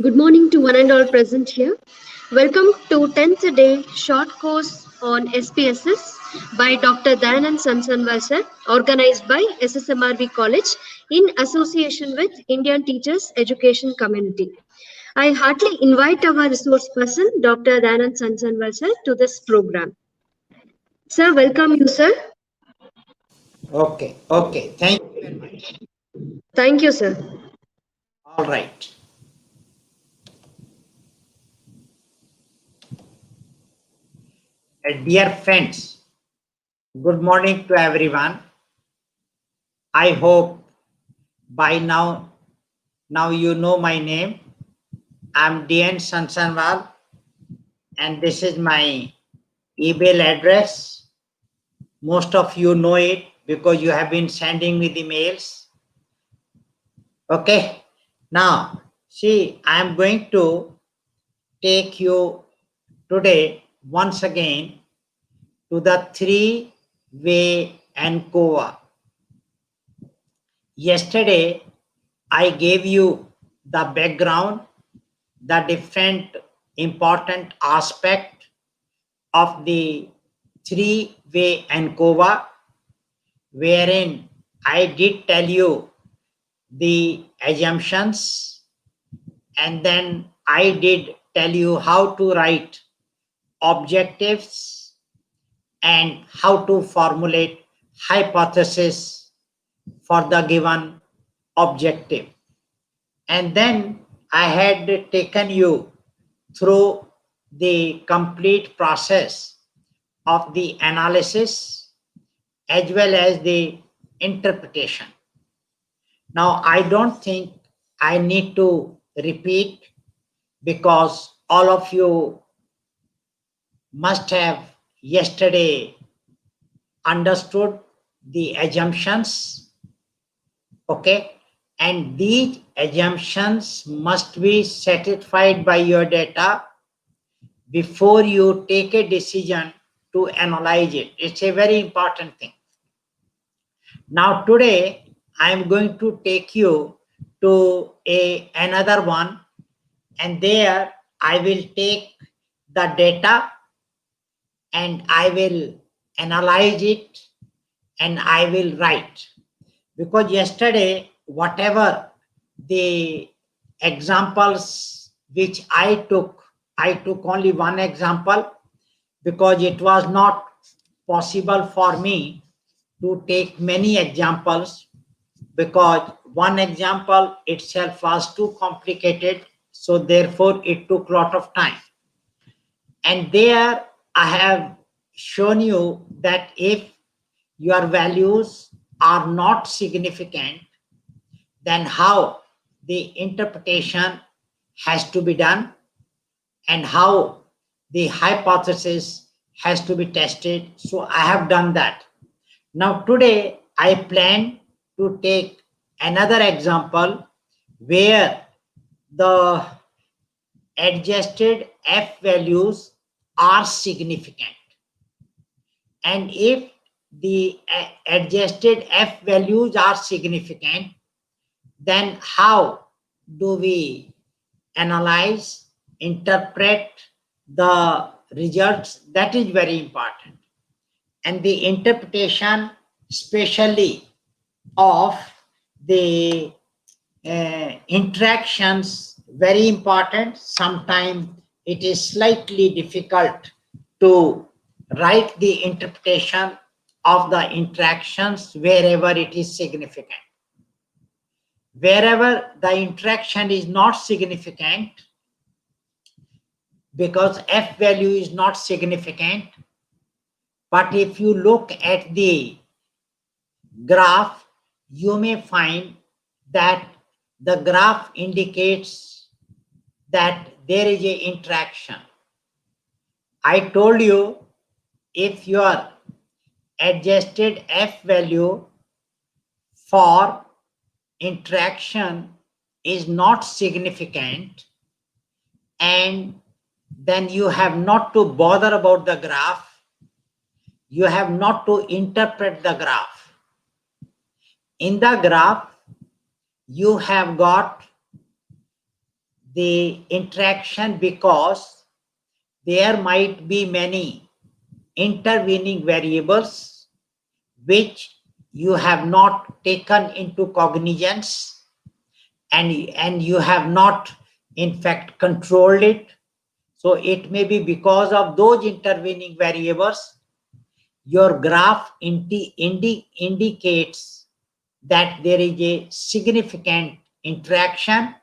Good morning to one and all present here. Welcome to 10th day short course on SPSS by Dr. Dayanand Sansanwal sir, organized by SSMRV College in association with Indian Teachers Education Community. I heartily invite our resource person, Dr. Dayanand Sansanwal sir, to this program. Sir, welcome you, sir. Okay. Thank you very much. Thank you, sir. All right. Dear friends, good morning to everyone. I hope by now you know my name. I'm Day-10 Sansanwal, and this is my email address. Most of you know it because you have been sending me the mails. Okay. Now, see, I'm going to take you today once again to the three-way ANCOVA. Yesterday, I gave you the background, the different important aspect of the three-way ANCOVA, wherein I did tell you the assumptions, and then I did tell you how to write objectives and how to formulate hypothesis for the given objective. And then I had taken you through the complete process of the analysis as well as the interpretation. Now, I don't think I need to repeat because all of you must have yesterday understood the assumptions, okay? And these assumptions must be satisfied by your data before you take a decision to analyze it. It's a very important thing. Now today, I'm going to take you to another one, and there I will take the data and I will analyze it and I will write. Because yesterday, whatever the examples which I took only one example because it was not possible for me to take many examples because one example itself was too complicated. So therefore, it took a lot of time. And there I have shown you that if your values are not significant, then how the interpretation has to be done and how the hypothesis has to be tested. So I have done that. Now today I plan to take another example where the adjusted F values are significant. And if the adjusted F values are significant, then how do we analyze, interpret the results? That is very important. And the interpretation, especially of the interactions, very important. Sometimes it is slightly difficult to write the interpretation of the interactions wherever it is significant. Wherever the interaction is not significant, because F value is not significant, but if you look at the graph, you may find that the graph indicates that there is a interaction. I told you if your adjusted F value for interaction is not significant, and then you have not to bother about the graph, you have not to interpret the graph. In the graph, you have got the interaction because there might be many intervening variables which you have not taken into cognizance, and you have not in fact controlled it. So it may be because of those intervening variables your graph indicates that there is a significant interaction,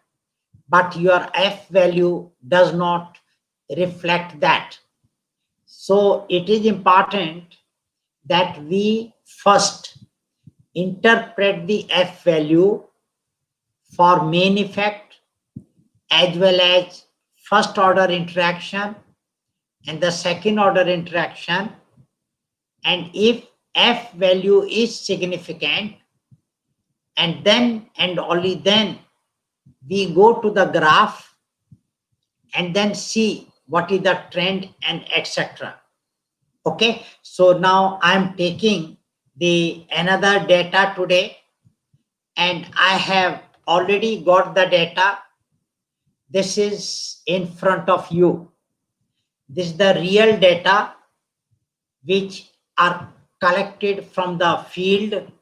but your F value does not reflect that. So it is important that we first interpret the F value for main effect as well as first order interaction and the second order interaction. And if F value is significant, and then and only then we go to the graph and then see what is the trend and etc. Okay, so now I'm taking the another data today, and I have already got the data. This is in front of you. This is the real data which are collected from the field,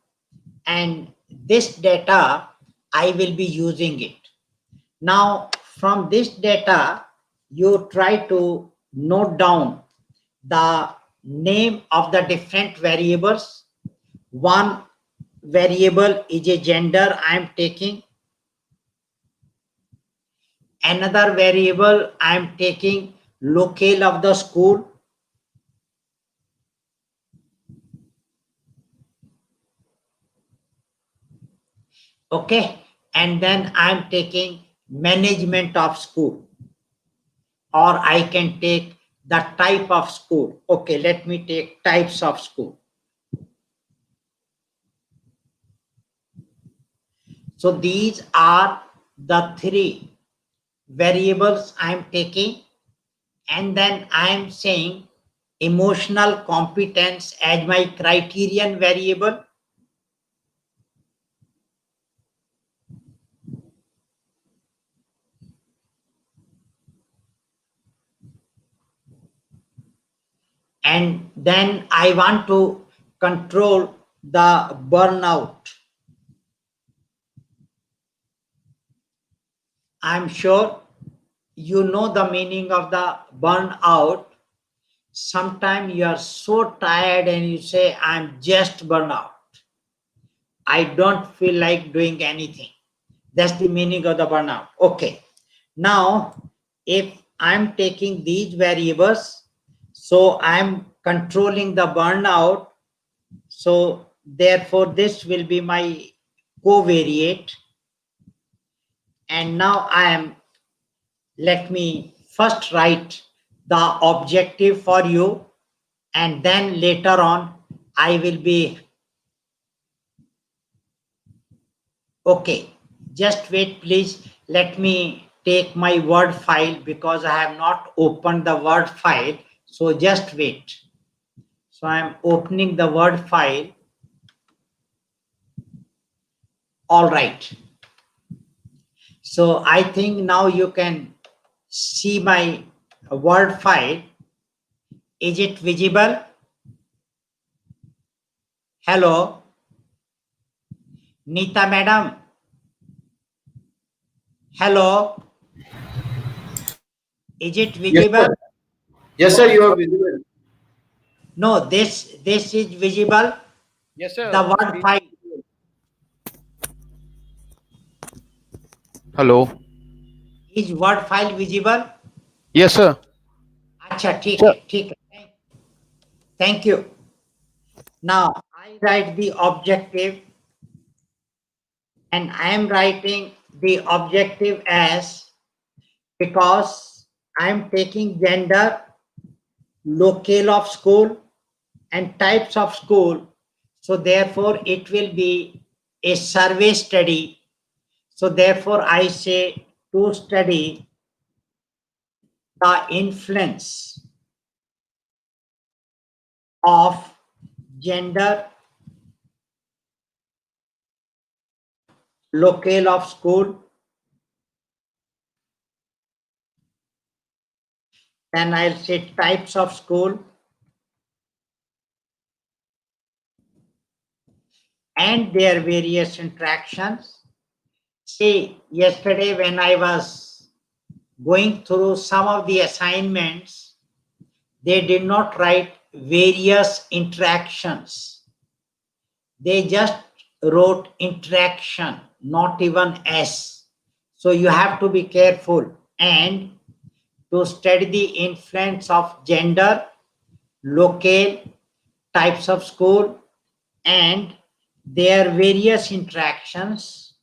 and this data I will be using it. Now from this data you try to note down the name of the different variables. One variable is a gender I am taking. Another variable I am taking locale of the school. Okay, and then I am taking management of school, or I can take the type of school. Okay, let me take types of school. So these are the three variables I am taking, and then I am saying emotional competence as my criterion variable. And then I want to control the burnout. I'm sure you know the meaning of the burnout. Sometimes you are so tired and you say, I'm just burnout. I don't feel like doing anything. That's the meaning of the burnout. Okay. Now, if I'm taking these variables, so I'm controlling the burnout. So therefore, this will be my covariate. And now let me first write the objective for you, and then later on I will be okay. Just wait, please. Let me take my Word file because I have not opened the Word file. So just wait. So I am opening the Word file. All right. So I think now you can see my Word file. Is it visible? Hello, Neeta madam. Hello. Is it Yes, visible? sir. Yes, sir, you are visible. No, this is visible. Yes, The sir. Word file. Hello. Is Word file visible? Yes, sir. अच्छा ठीक Sir. है ठीक है. Thank you. Now I write the objective, and I am writing the objective as, because I am taking gender, locale of school, and types of school. So therefore it will be a survey study. So therefore I say to study the influence of gender, locale of school, Then I'll say types of school and their various interactions. See, yesterday when I was going through some of the assignments, they did not write various interactions. They just wrote interaction, not even S. So you have to be careful and to study the influence of gender, locale, types of school, and their various interactions.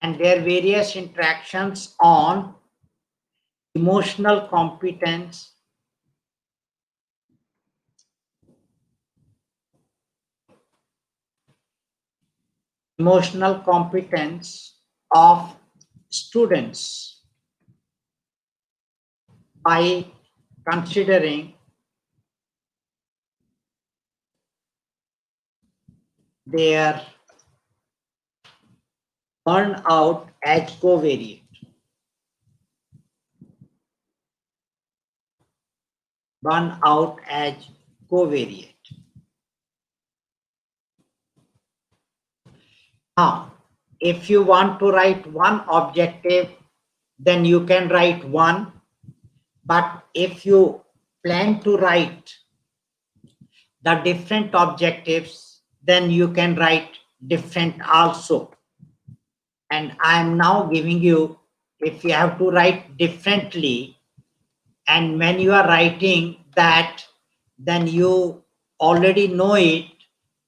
And their various interactions on emotional competence, of students by considering their burnout as covariate. Burnout as covariate. Now, if you want to write one objective, then you can write one. But if you plan to write the different objectives, then you can write different also. And I am now giving you, if you have to write differently, and when you are writing that, then you already know it,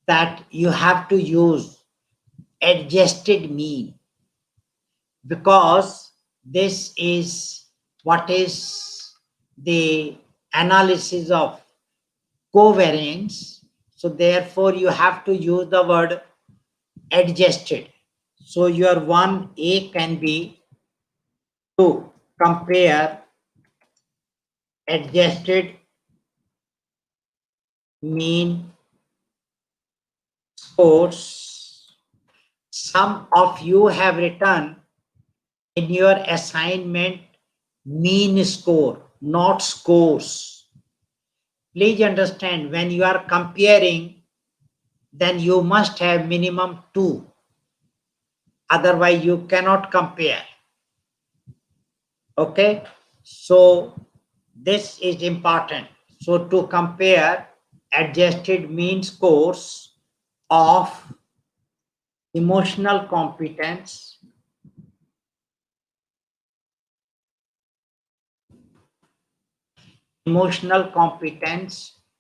that you have to use adjusted mean, because this is what is the analysis of covariance. So therefore you have to use the word adjusted. So your 1A can be to compare adjusted mean scores. Some of you have written in your assignment mean score, not scores. Please understand, when you are comparing, then you must have minimum 2. Otherwise, you cannot compare. Okay? So, this is important. So, to compare adjusted mean scores of emotional competence,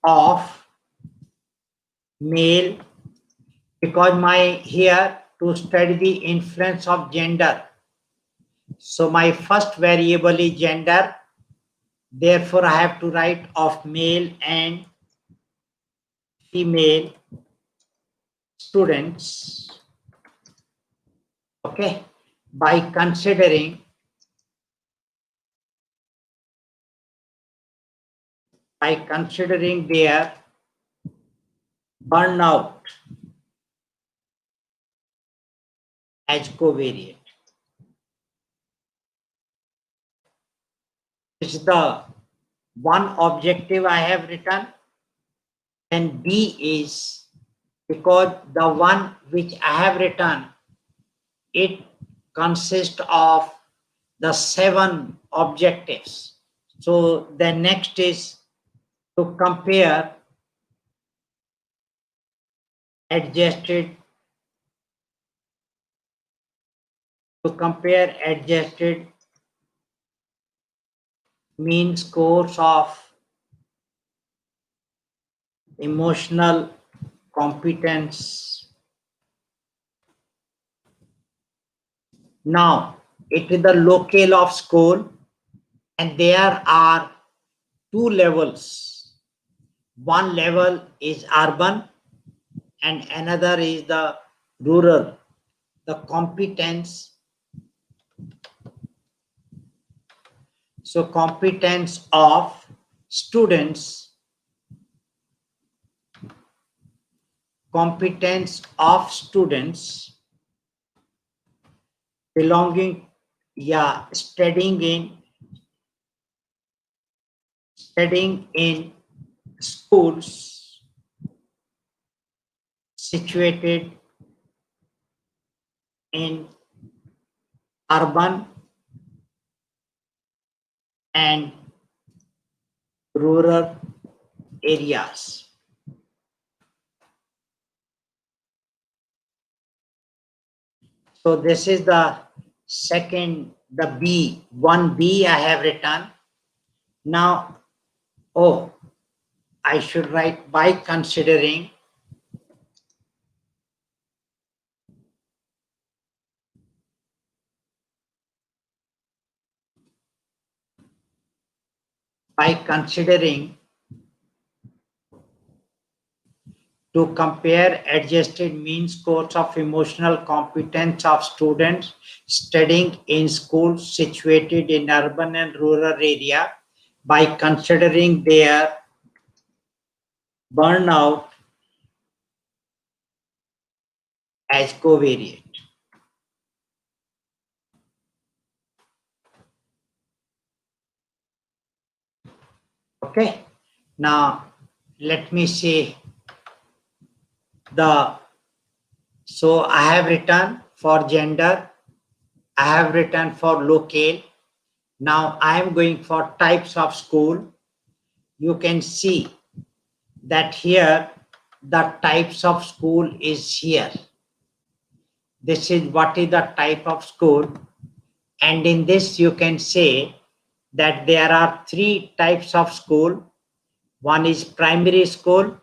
of male, because my here to study the influence of gender. So my first variable is gender. Therefore, I have to write of male and female students. Okay, by considering their burnout as covariate. This is the one objective I have written. And B is, because the one which I have written, it consists of the 7 objectives. So the next is to compare adjusted mean scores of emotional competence. Now, it is the locale of school, and there are 2 levels. One level is urban and another is the rural. The competence, so competence of students, belonging, studying in schools situated in urban and rural areas. So this is the second, the B, 1B I have written. Now, I should write by considering to compare adjusted mean scores of emotional competence of students studying in schools situated in urban and rural area by considering their burnout as covariate. Okay, now let me see so I have written for gender, I have written for locale. Now I am going for types of school. You can see that here the types of school is here. This is what is the type of school, and in this you can say that there are three types of school. One is primary school,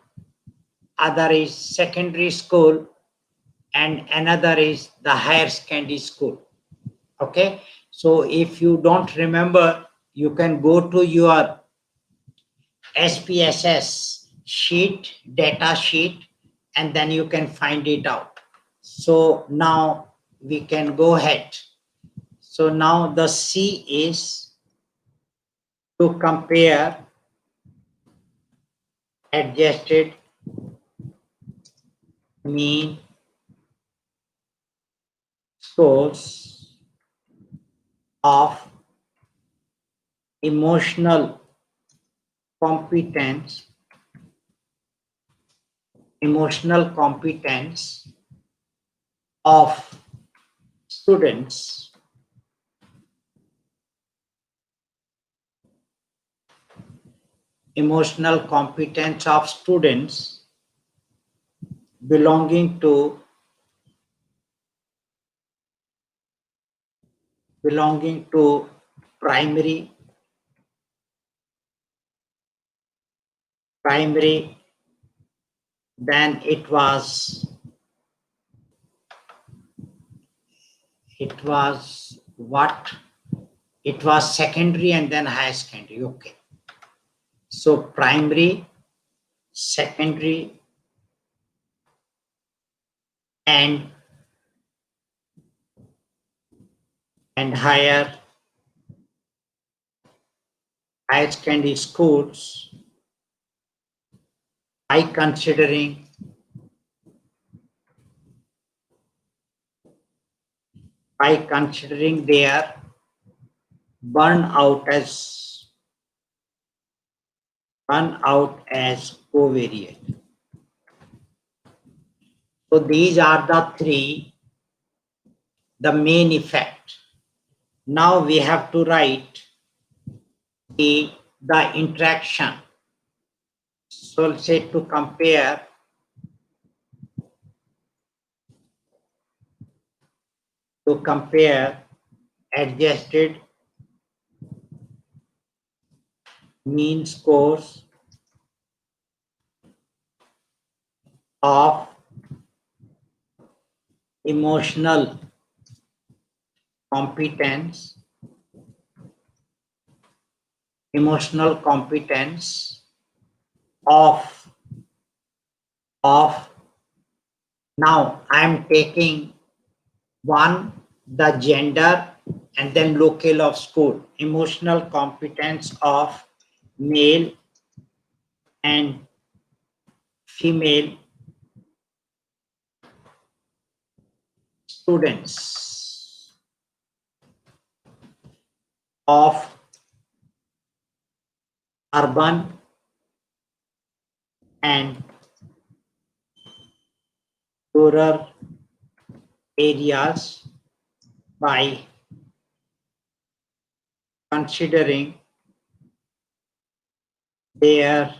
other is secondary school, and another is the higher secondary school. Okay, so if you don't remember, you can go to your SPSS sheet, data sheet, and then you can find it out. So now we can go ahead. So now the C is to compare adjusted mean scores of emotional competence of students belonging to primary, then it was what? It was secondary and then higher secondary. Okay. So primary, secondary, and higher secondary schools by considering their burnout as covariate. So these are the three, the main effect. Now we have to write the interaction. So let's say to compare adjusted mean scores of emotional competence of now I am taking one, the gender, and then locale of school, emotional competence of male and female students. of urban and rural areas by considering their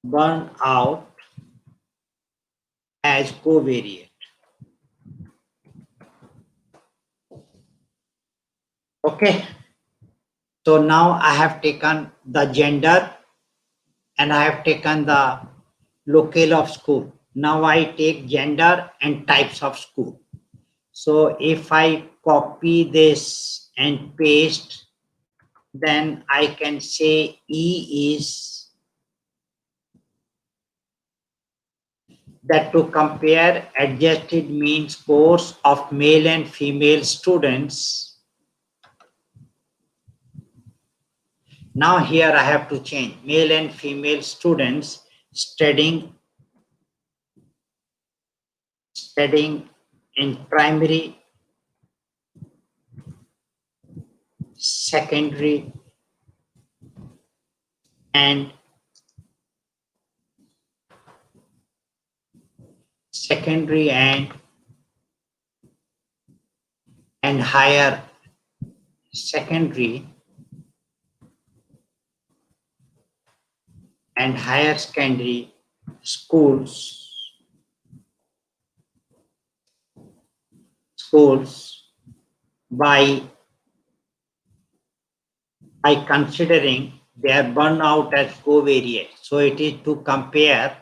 burnout as covariate. Okay, so now I have taken the gender and I have taken the locale of school. Now I take gender and types of school. So if I copy this and paste, then I can say E is that to compare adjusted mean scores of male and female students. Now here I have to change male and female students studying in primary, secondary, and higher secondary and higher secondary schools by considering their burnout as covariate. So it is to compare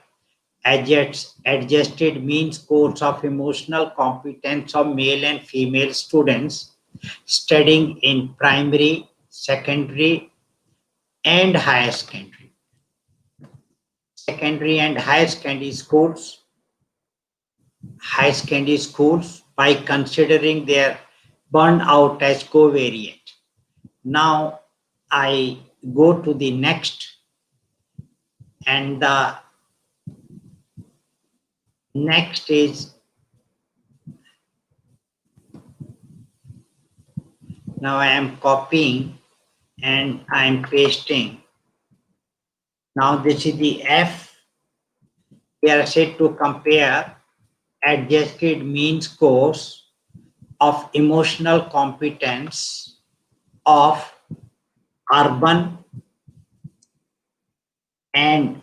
adjusted mean scores of emotional competence of male and female students studying in primary, secondary, and higher secondary. Secondary and higher secondary schools by considering their burnout as covariate. Now I go to the next, and the next is, now I am copying and I am pasting. Now this is the F. We are said to compare adjusted mean scores of emotional competence of urban and,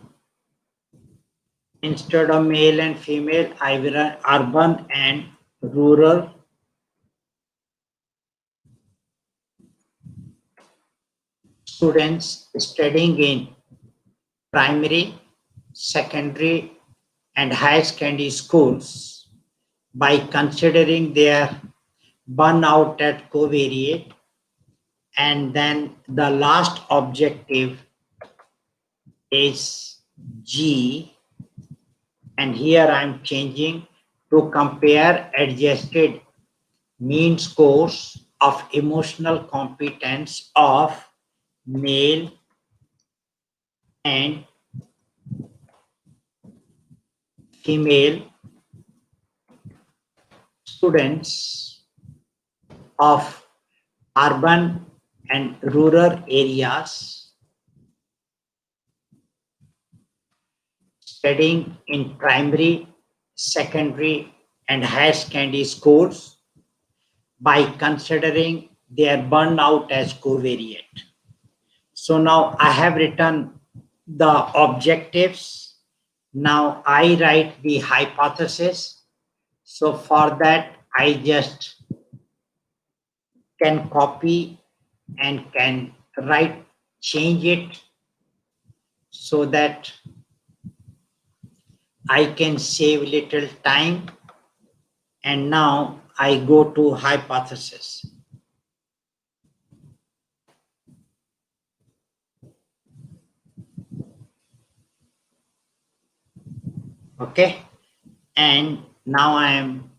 instead of male and female, I will write urban and rural students studying in primary, secondary, and higher secondary schools by considering their burnout at covariate. And then the last objective is G, and here I'm changing to compare adjusted mean scores of emotional competence of male and female students of urban and rural areas studying in primary, secondary, and higher secondary schools by considering their burnout as covariate. So now I have written the objectives. Now I write the hypothesis. So for that, I just can copy and can write, change it so that I can save little time. And now I go to hypothesis. Okay, and now I am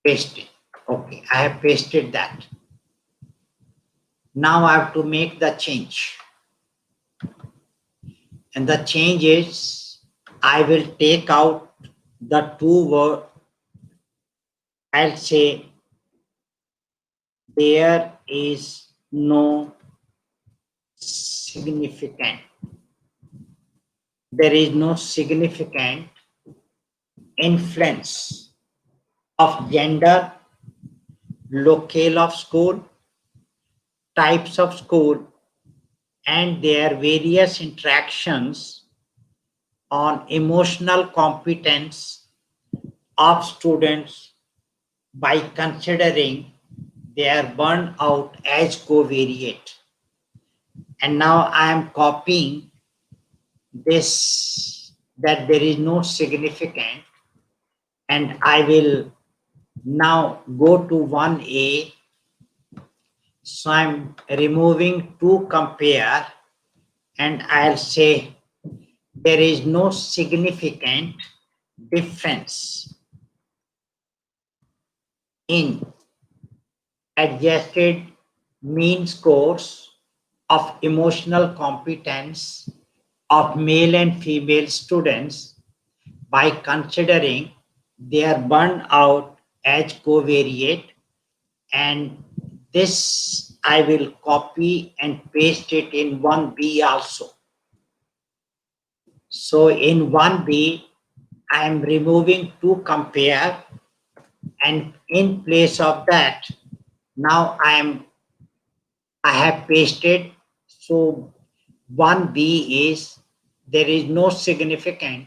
pasting. Okay, I have pasted that. Now I have to make the change. And the change is, I will take out the two words. I'll say their is no significant. There is no significant influence of gender, locale of school, types of school, and their various interactions on emotional competence of students by considering their burnout as covariate. And now I am copying this, that there is no significant, and I will now go to 1A. So I'm removing to compare, and I'll say there is no significant difference in adjusted mean scores of emotional competence of male and female students by considering their burnout as covariate, and this I will copy and paste it in 1B also. So in 1B, I am removing to compare, and in place of that, now I have pasted. So 1B is there is no significant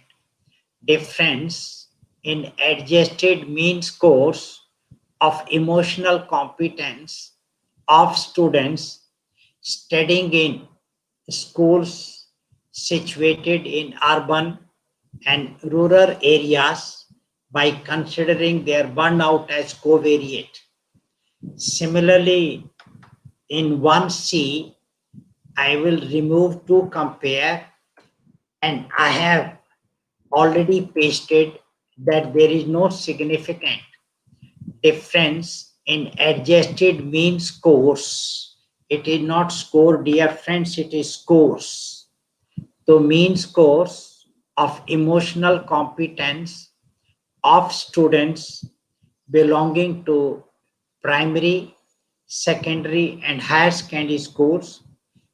difference in adjusted mean scores of emotional competence of students studying in schools situated in urban and rural areas by considering their burnout as covariate. Similarly, in 1C, I will remove to compare, and I have already pasted that there is no significant difference in adjusted mean scores. It is not score, dear friends, it is scores. So mean scores of emotional competence of students belonging to primary, secondary, and higher secondary schools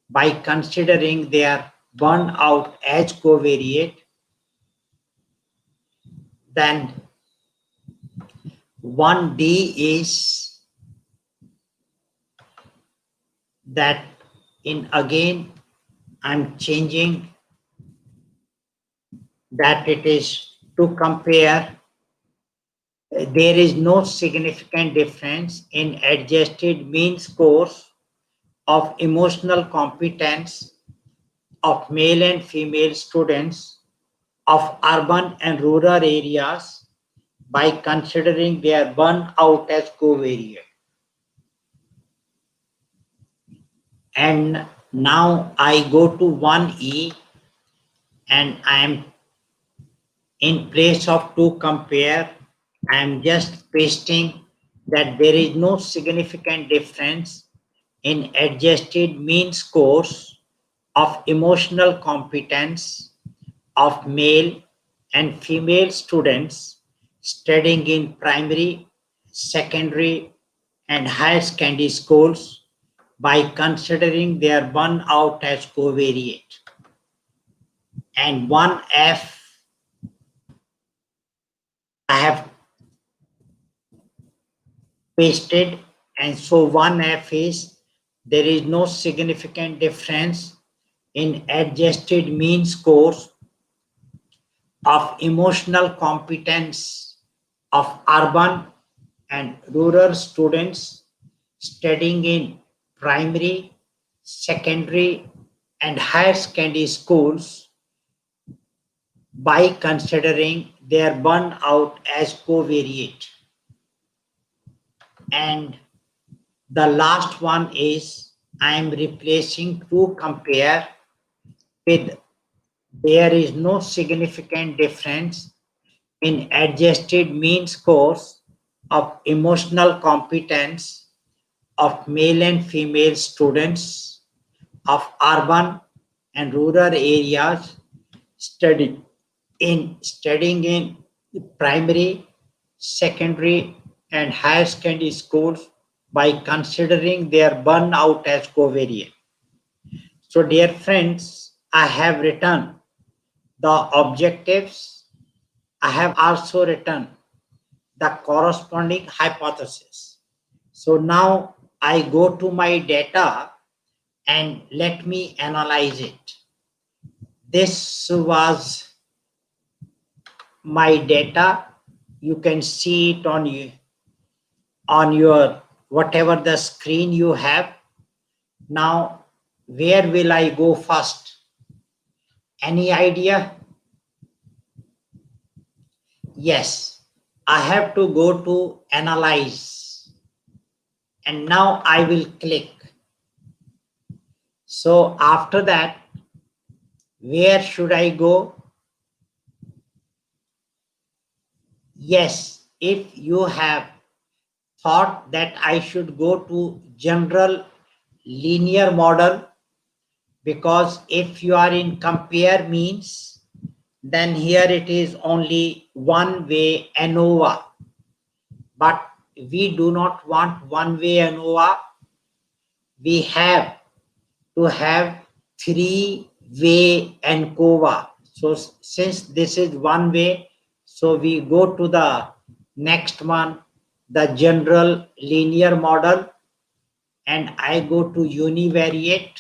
by considering their burnout as covariate. Then 1D is that in again I'm changing that it is to compare. There is no significant difference in adjusted mean scores of emotional competence of male and female students of urban and rural areas by considering their burnout as covariate. And now I go to 1E, and I am in place of to compare, I am just pasting that there is no significant difference in adjusted mean scores of emotional competence of male and female students studying in primary, secondary, and higher secondary schools by considering their burnout as covariate. And 1F, I have pasted, and so 1F is there is no significant difference in adjusted mean scores of emotional competence of urban and rural students studying in primary, secondary, and higher secondary schools by considering their burnout as covariate. And the last one is I am replacing to compare with there is no significant difference in adjusted mean scores of emotional competence of male and female students of urban and rural areas studying in primary, secondary, and higher secondary schools by considering their burnout as covariant. So dear friends, I have written the objectives. I have also written the corresponding hypothesis. So now I go to my data and let me analyze it. This was my data. You can see it on your whatever the screen you have. Now, where will I go first? Any idea? Yes, I have to go to analyze. And now I will click. So after that, where should I go? Yes, if you have thought that I should go to general linear model, because if you are in compare means, then here it is only one way ANOVA. But we do not want one way ANOVA. We have to have three-way ANCOVA. So since this is one way, so we go to the next one, the general linear model, and I go to univariate,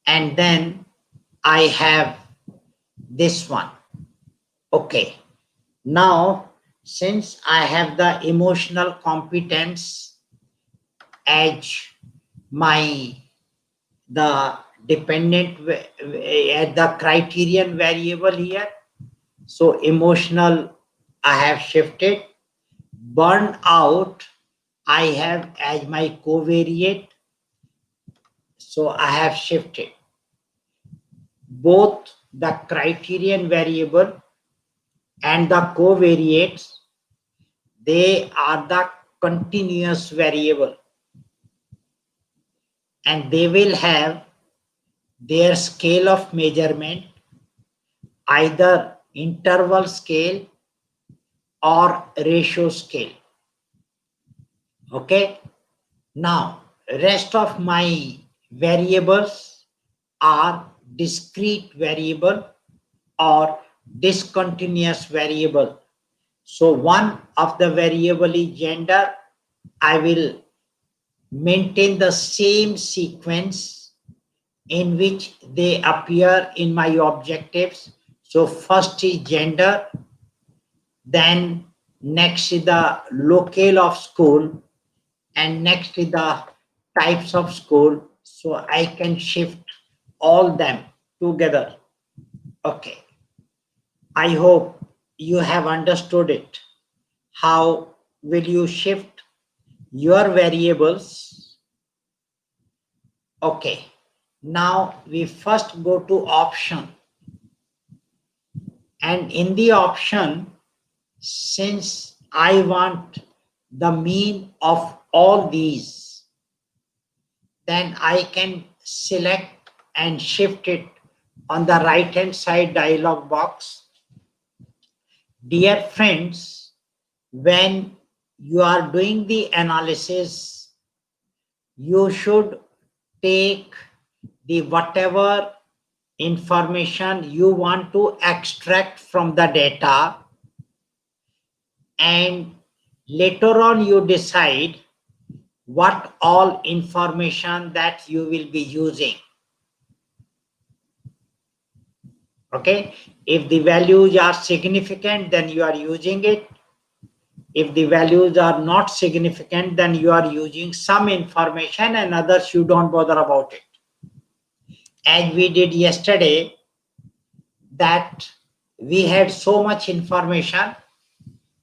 and then I have this one. Okay. Now, since I have the emotional competence as the dependent, the criterion variable here, so emotional I have shifted. Burnout I have as my covariate, so I have shifted. Both the criterion variable and the covariates, they are the continuous variable, and they will have their scale of measurement, either interval scale or ratio scale. Okay. Now, rest of my variables are discrete variable or discontinuous variable. So one of the variable is gender. I will maintain the same sequence in which they appear in my objectives. So first is gender, then next is the locale of school, and next is the types of school. So I can shift all them together. Okay. I hope you have understood it. How will you shift your variables? Okay. Now we first go to option. And in the option, since I want the mean of all these, then I can select and shift it on the right hand side dialog box. Dear friends, when you are doing the analysis, you should take the whatever information you want to extract from the data, and later on you decide what all information that you will be using. Okay, if the values are significant, then you are using it. If the values are not significant, then you are using some information, and others you don't bother about it. As we did yesterday, that we had so much information,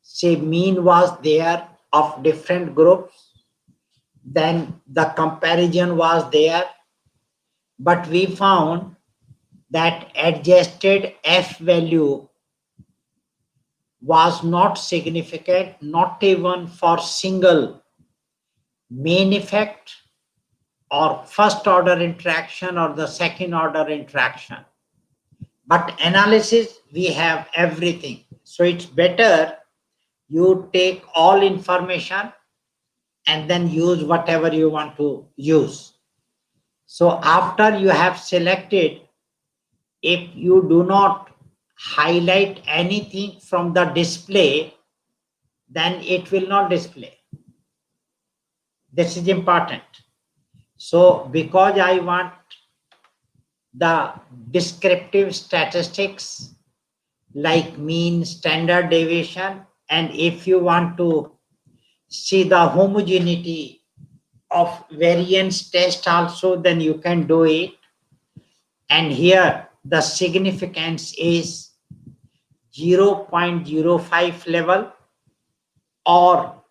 say mean was there of different groups, then the comparison was there, but we found that adjusted F value was not significant, not even for single main effect or first order interaction or the second order interaction. But analysis, we have everything. So it's better you take all information and then use whatever you want to use. So after you have selected, if you do not highlight anything from the display, then it will not display. This is important. So because I want the descriptive statistics like mean, standard deviation, and if you want to see the homogeneity of variance test also, then you can do it. And here the significance is 0.05 level, or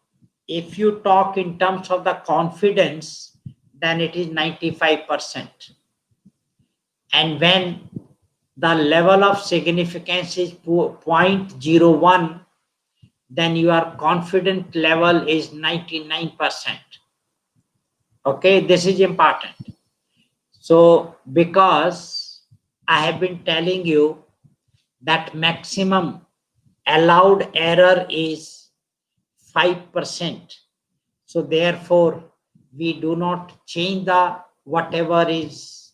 if you talk in terms of the confidence, then it is 95%. And when the level of significance is 0.01, then your confidence level is 99%. Okay, this is important. So because I have been telling you that maximum allowed error is 5%. So therefore, we do not change the whatever is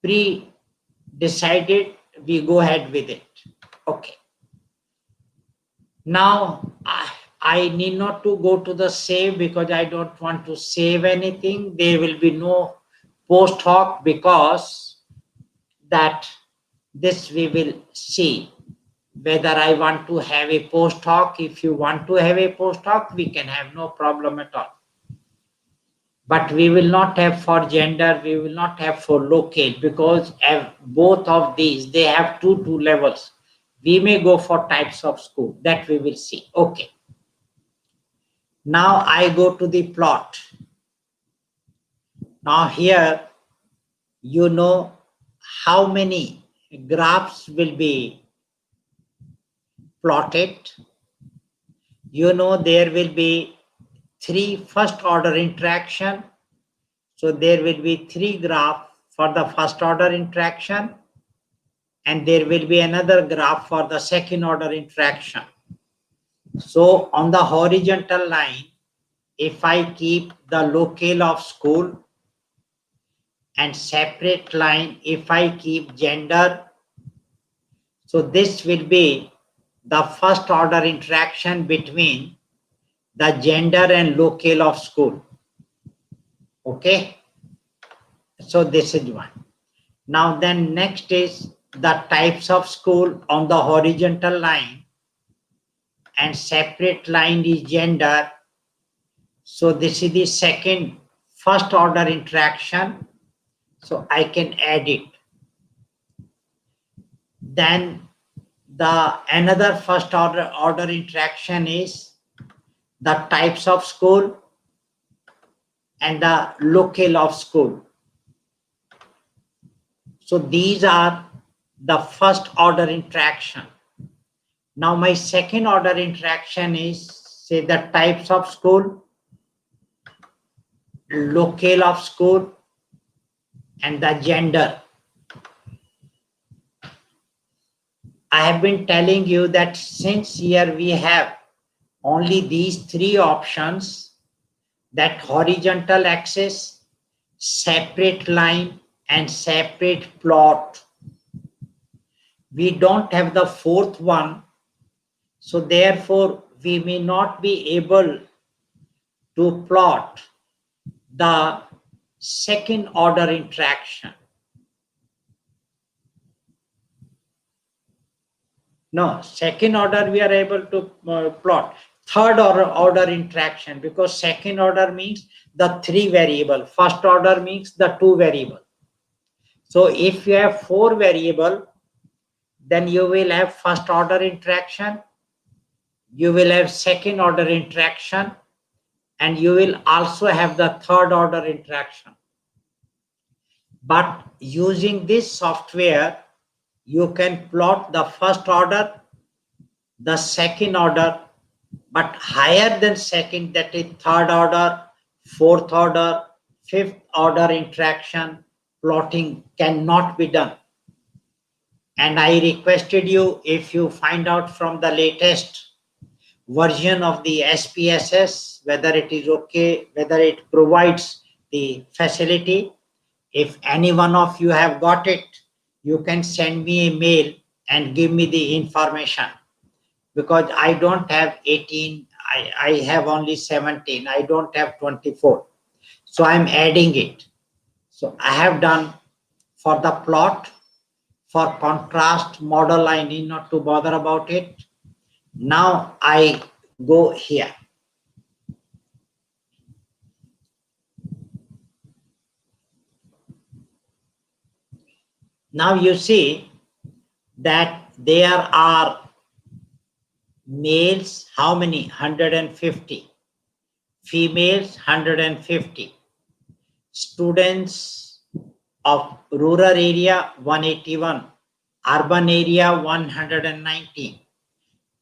pre-decided, we go ahead with it. Okay. Now, I need not to go to the save because I don't want to save anything. There will be no post hoc because that this we will see whether I want to have a post hoc. If you want to have a post hoc, we can have no problem at all. But we will not have for gender, we will not have for local, because both of these, they have two levels. We may go for types of school, that we will see. Okay. Now I go to the plot. Now here, you know how many graphs will be plotted. You know there will be 3 first order interaction. So there will be 3 graphs for the first order interaction, and there will be another graph for the second order interaction. So on the horizontal line, if I keep the locale of school, and separate line if I keep gender, so this will be the first order interaction between the gender and locale of school. Okay, so this is one. Now then next is the types of school on the horizontal line, and separate line is gender. So this is the second first order interaction, so I can add it. Then the another first order interaction is the types of school and the locale of school. So these are the first order interaction. Now my second order interaction is, say, the types of school, locale of school, and the gender. I have been telling you that since here we have only these 3 options, that horizontal axis, separate line, and separate plot, we don't have the 4th one. So therefore, we may not be able to plot the second order interaction. No, second order we are able to plot. Third order interaction, because second order means the 3 variable. First order means the 2 variable. So if you have 4 variable, then you will have first order interaction, you will have second order interaction, and you will also have the third order interaction. But using this software, you can plot the first order, the second order, but higher than second, that is third order, fourth order, fifth order interaction plotting cannot be done. And I requested you, if you find out from the latest version of the SPSS, whether it is okay, whether it provides the facility. If any one of you have got it, you can send me a mail and give me the information, because I don't have 18, I have only 17, I don't have 24. So I'm adding it. So I have done for the plot. For contrast model, I need not to bother about it. Now I go here. Now you see that there are males, how many? 150. Females, 150. Students of rural area, 181. Urban area, 119.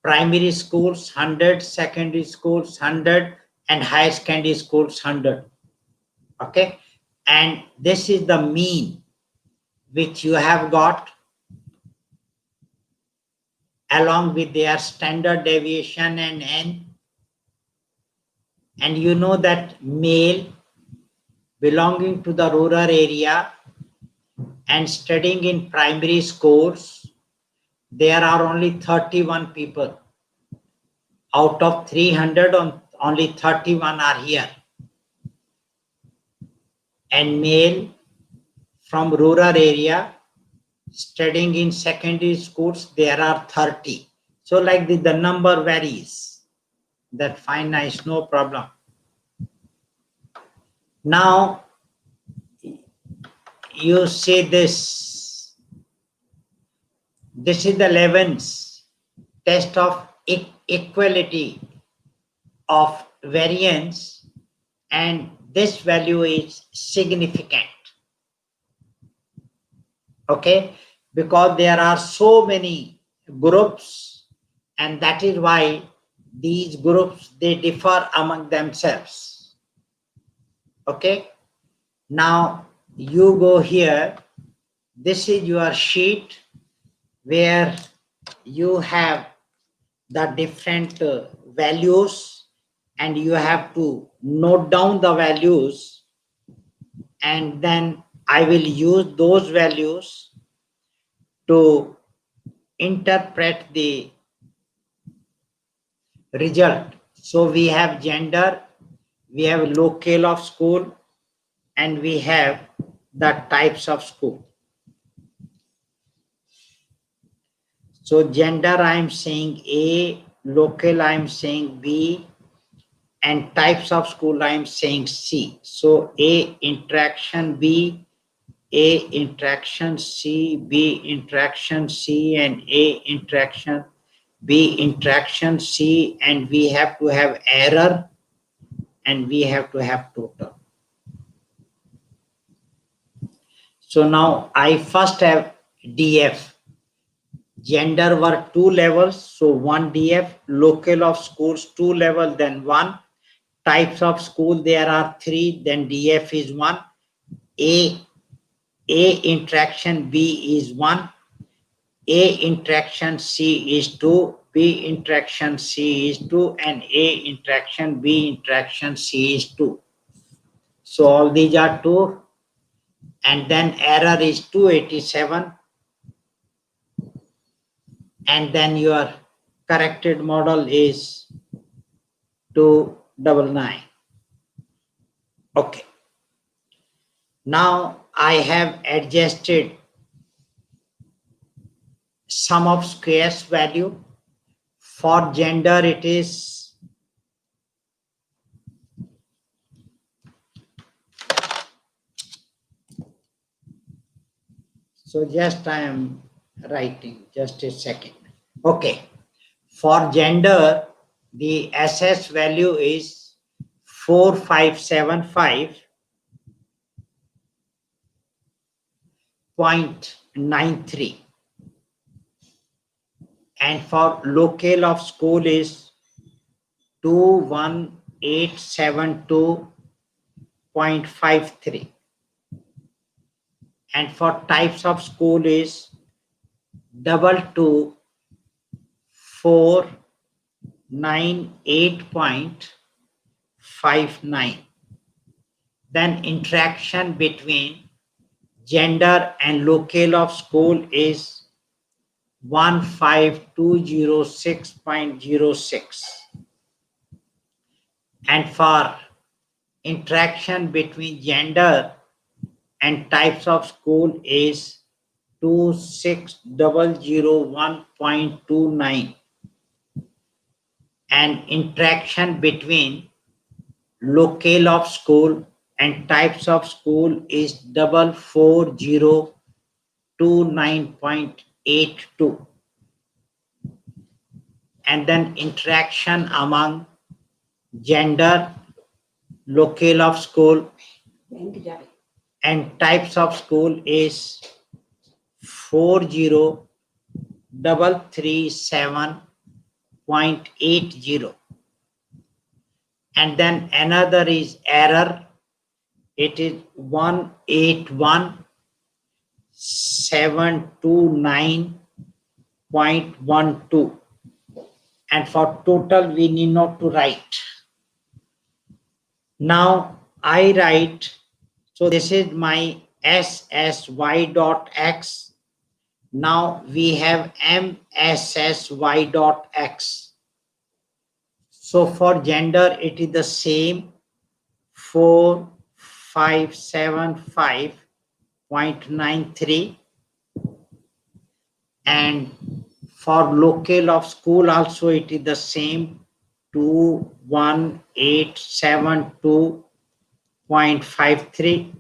Primary schools, 100. Secondary schools, 100. And higher secondary schools, 100. Okay. And this is the mean which you have got, along with their standard deviation and n. And you know that male belonging to the rural area and studying in primary schools, there are only 31 people. Out of 300, only 31 are here. And male from rural area studying in secondary schools, there are 30. So like the number varies. That fine, nice, no problem. Now you see this. This is the Levin's test of equality of variance, and this value is significant. Okay, because there are so many groups, and that is why these groups, they differ among themselves. Okay, now you go here. This is your sheet where you have the different values, and you have to note down the values, and then I will use those values to interpret the result. So we have gender, we have locale of school, and we have the types of school. So gender, I am saying A, local, I am saying B, and types of school, I am saying C. So A interaction B, A interaction C, B interaction C, and A interaction B interaction C, and we have to have error, and we have to have total. So now I first have DF. Gender were 2 levels, so 1 DF. Local of schools 2 level, then 1. Types of school, there are 3, then DF is 1. A interaction B is 1. A interaction C is 2. B interaction C is 2, and A interaction B interaction C is 2. So all these are 2, and then error is 287. And then your corrected model is 299. Okay. Now I have adjusted sum of squares value. For gender, it is so just I am writing, just a second. Okay. For gender, the SS value is 4575.93. And for locale of school is 21872.53. And for types of school is 224 98.59. Then interaction between gender and locale of school is 15206.06. And for interaction between gender and types of school is 26001.29. And interaction between locale of school and types of school is 44029.82. And then interaction among gender, locale of school and types of school is 40337.80. And then another is error. It is 181,729.12. And for total, we need not to write. Now I write, so this is my SSY.X. Now we have MSSY.X. So for gender, it is the same 4575.93. And for locale of school also it is the same 21872.53.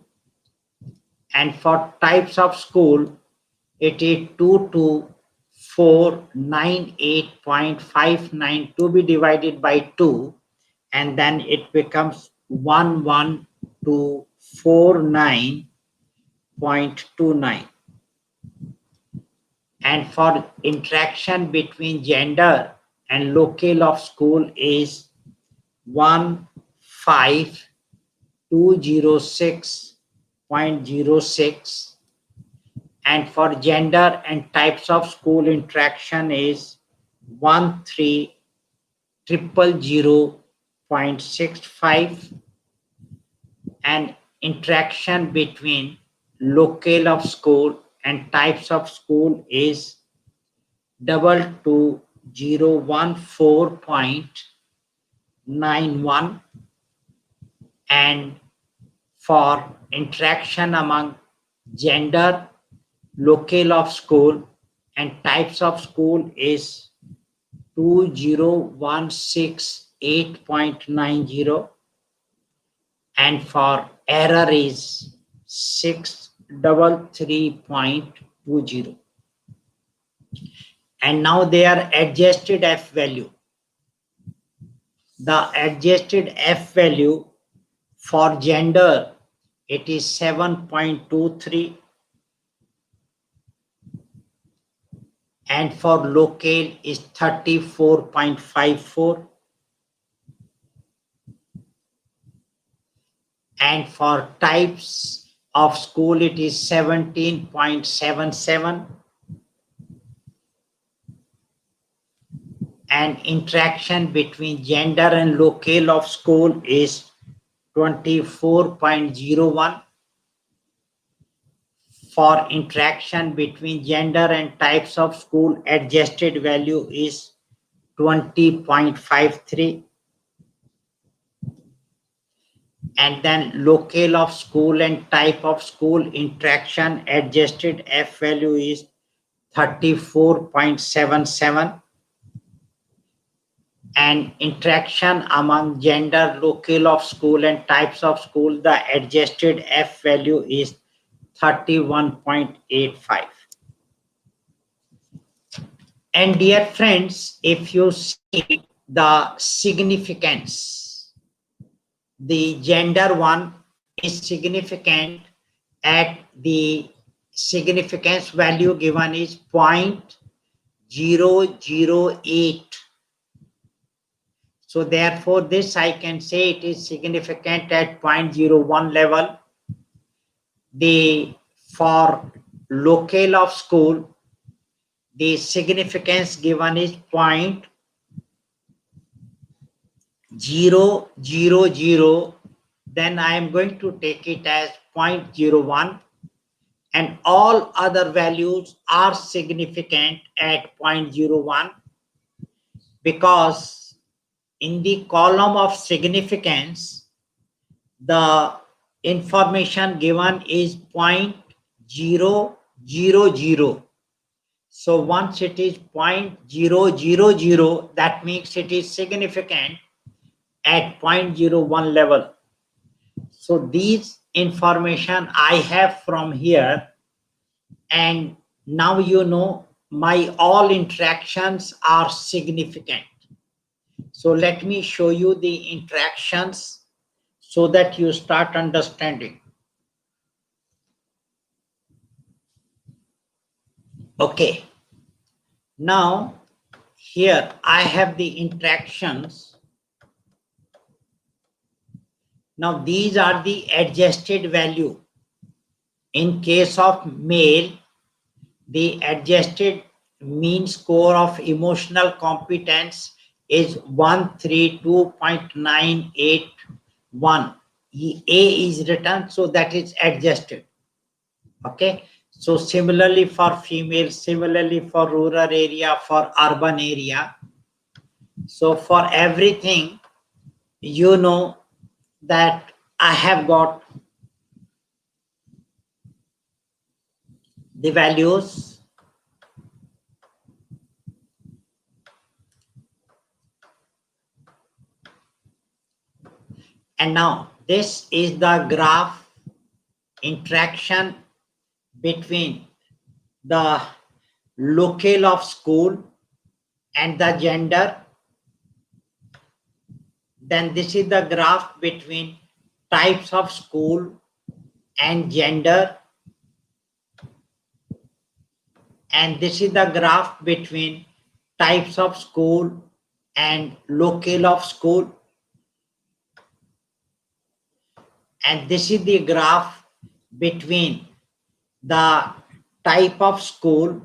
And for types of school it is 22498.59 to be divided by 2, and then it becomes 11249.29. And for interaction between gender and locale of school is 15206.06. And for gender and types of school interaction is 13000.65. And interaction between locale of school and types of school is 22014.91. And for interaction among gender, locale of school and types of school is 20168.90. And for error is 633.20. And now they are adjusted F value. The adjusted F value for gender, it is 7.23. And for locale is 34.54. And for types of school it is 17.77. And interaction between gender and locale of school is 24.01. For interaction between gender and types of school, adjusted value is 20.53. And then locale of school and type of school interaction, adjusted F value is 34.77. And interaction among gender, locale of school and types of school, the adjusted F value is 31.85. And dear friends, if you see the significance, the gender one is significant at the significance value given is 0.008. So therefore this I can say it is significant at 0.01 level. For locale of school, the significance given is 0.008. 0, 0, 0, then I am going to take it as 0.01, and all other values are significant at 0.01, because in the column of significance, the information given is 0.000. So once it is 0.000, that means it is significant at 0.01 level. So these information I have from here, and now you know my all interactions are significant. So let me show you the interactions so that you start understanding. Okay. Now here I have the interactions. Now these are the adjusted value. In case of male, the adjusted mean score of emotional competence is 132.981. A is written, so that is adjusted. Okay. So similarly for female, similarly for rural area, for urban area. So for everything, you know that I have got the values. And now this is the graph interaction between the locale of school and the gender. Then this is the graph between types of school and gender. And this is the graph between types of school and locale of school. And this is the graph between the type of school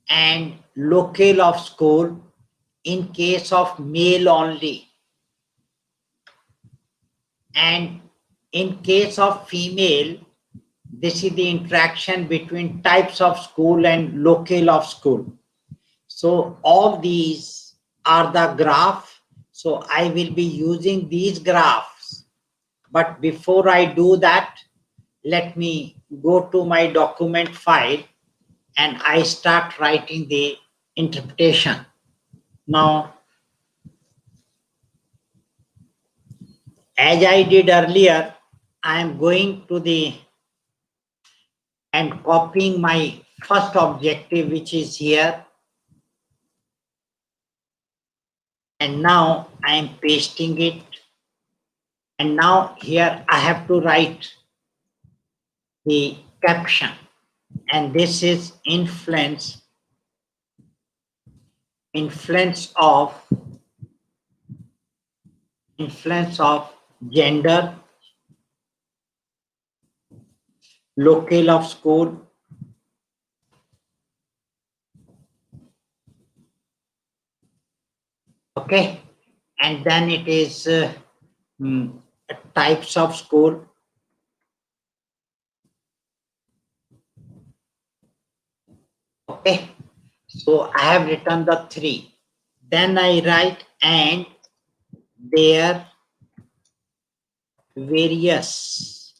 and locale of school in case of male only. And in case of female, this is the interaction between types of school and locale of school. So all these are the graph. So I will be using these graphs. But before I do that, let me go to my document file and I start writing the interpretation. Now, as I did earlier, I am going to the and copying my first objective, which is here. And now I am pasting it. And now here I have to write the caption. And this is influence of gender, locale of school, okay, and then it is types of school, okay. So I have written the three. Then I write and their various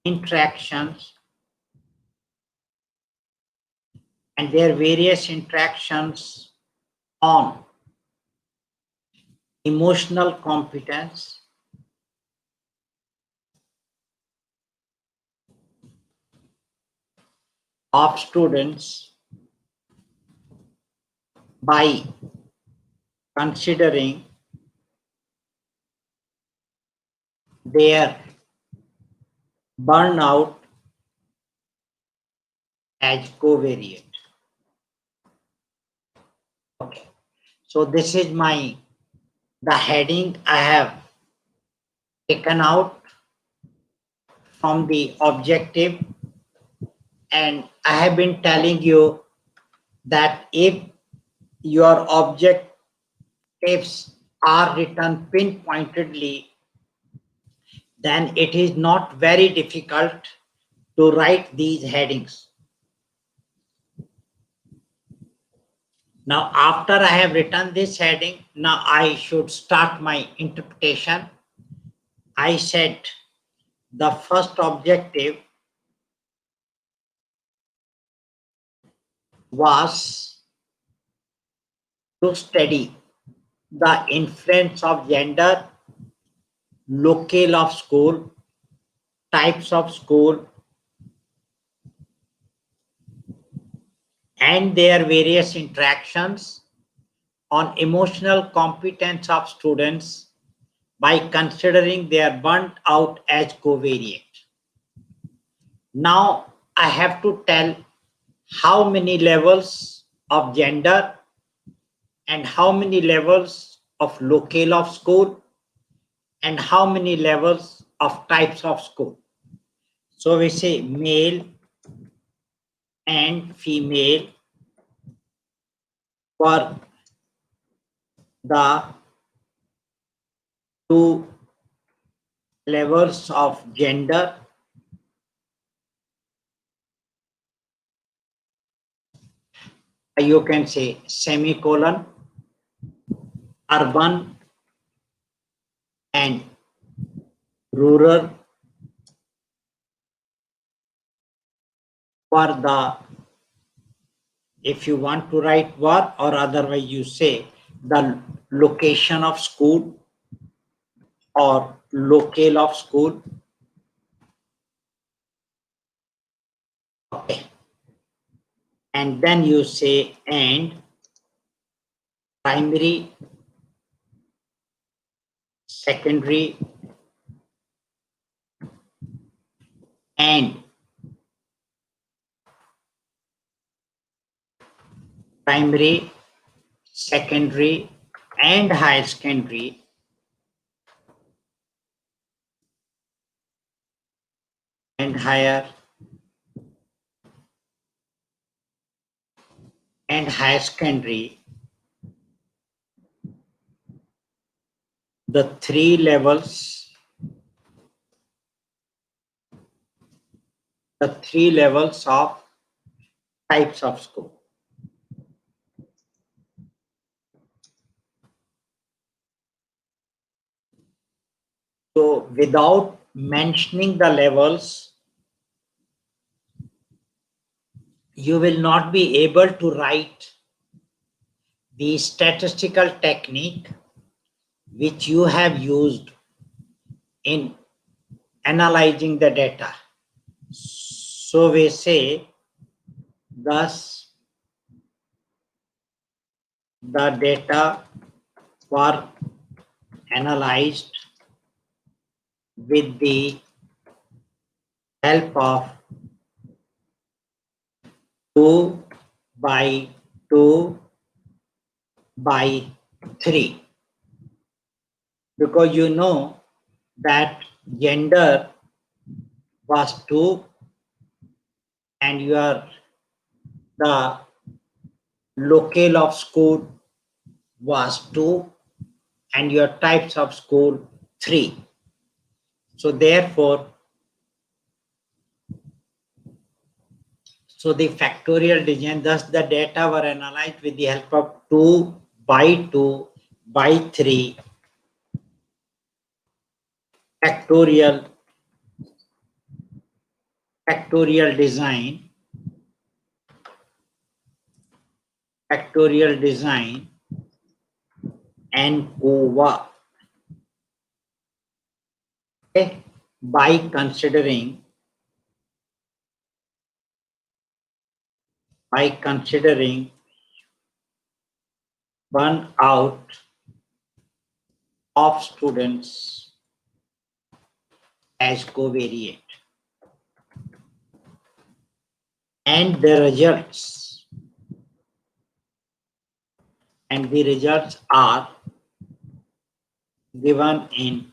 interactions on emotional competence, of students by considering their burnout as covariate. Okay. So this is the heading I have taken out from the objective, and I have been telling you that if your objectives are written pinpointedly, then it is not very difficult to write these headings. Now, after I have written this heading, now I should start my interpretation. I said the first objective was to study the influence of gender, locale of school, types of school, and their various interactions on emotional competence of students by considering their burnt out as covariate. Now I have to tell how many levels of gender and how many levels of locale of school and how many levels of types of school. So we say male and female for the two levels of gender, you can say semicolon, urban and rural for the, if you want to write war, or otherwise you say the location of school or locale of school. Okay. And then you say and primary, secondary, and primary, secondary, and higher secondary, and higher secondary, the three levels of types of school. So without mentioning the levels, you will not be able to write the statistical technique which you have used in analyzing the data. So we say, thus the data were analyzed with the help of 2 by 2 by 3, because you know that gender was 2 and the locale of school was 2 and your types of school 3. So therefore, so the factorial division, thus the data were analyzed with the help of 2 by 2 by 3 factorial design and over, okay, by considering burnout of students as covariate, and the results are given in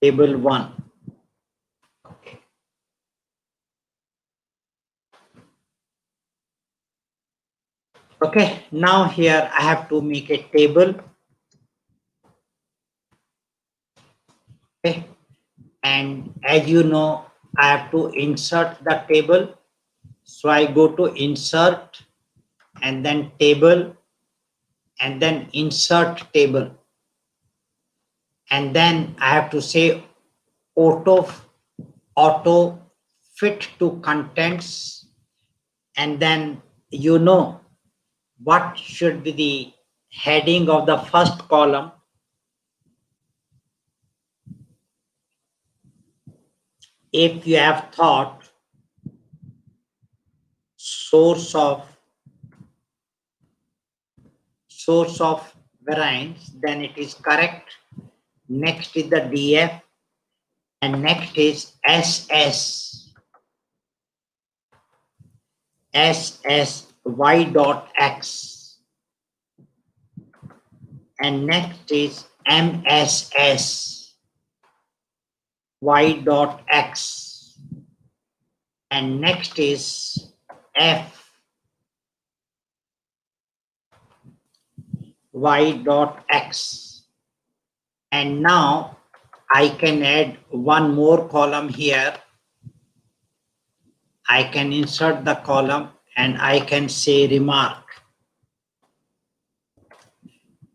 table 1. Okay, now here I have to make a table Okay. And as you know, I have to insert the table. So I go to insert and then table and then insert table. And then I have to say auto fit to contents. And then you know what should be the heading of the first column. If you have thought source of variance, then it is correct. Next is the DF and next is SSY dot X and next is MSS Y dot X and next is F Y dot X. And now I can add one more column here. I can insert the column and I can say remark.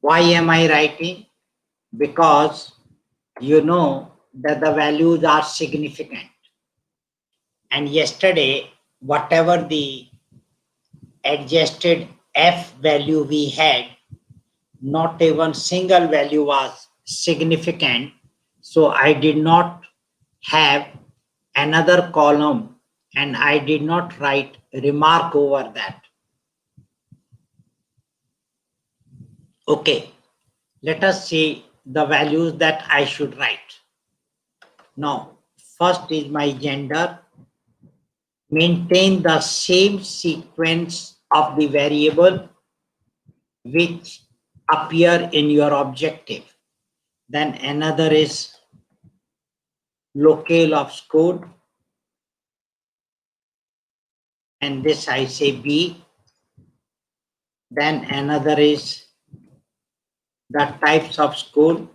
Why am I writing? Because you know that the values are significant. And yesterday, whatever the adjusted F value we had, not even single value was significant. So I did not have another column and I did not write remark over that. Okay, let us see the values that I should write. Now, first is my gender. Maintain the same sequence of the variable which appear in your objective. Then another is locale of school. And this I say B. Then another is the types of school.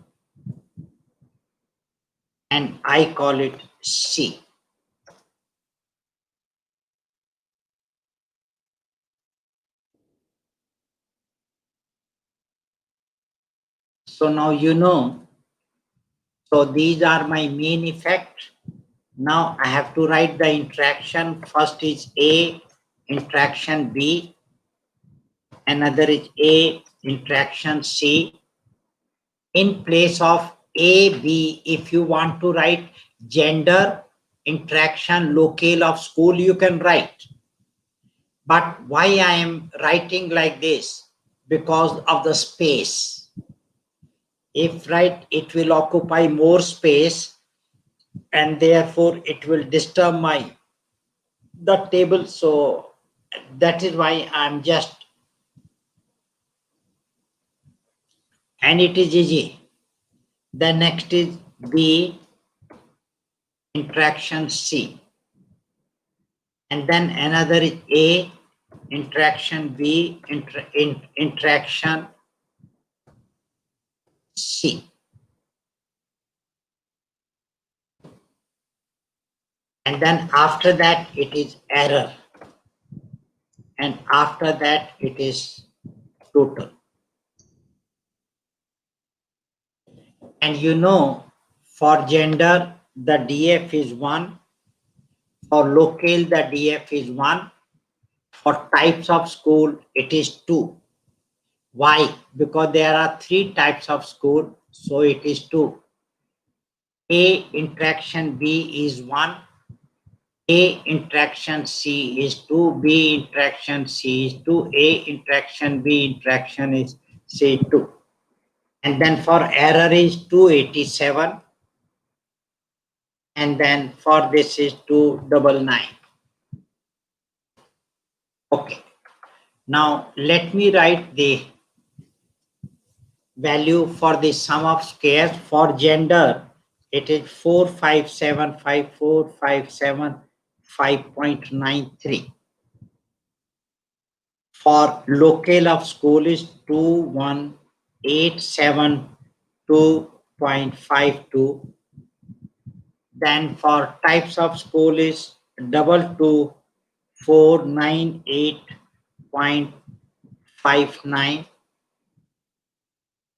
And I call it C. So now you know. So these are my main effect. Now I have to write the interaction. First is A, interaction B. Another is A, interaction C. In place of A, B, if you want to write gender, interaction, locale of school, you can write. But why I am writing like this? Because of the space. If right, it will occupy more space and therefore it will disturb the table. So that is why I'm just, and it is easy. The next is B, interaction C. And then another is A, interaction B, interaction C. And then after that it is error. And after that it is total. And you know, for gender, the DF is 1. For locale, the DF is 1. For types of school, it is 2. Why? Because there are 3 types of school, so it is 2. A interaction B is 1. A interaction C is 2. B interaction C is 2. A interaction B interaction is C 2. And then for error is 287. And then for this is 299. Okay. Now let me write the value for the sum of squares. For gender, it is 4575457.5.93. For locale of school is 21872.52. Then for types of school is 22498.59,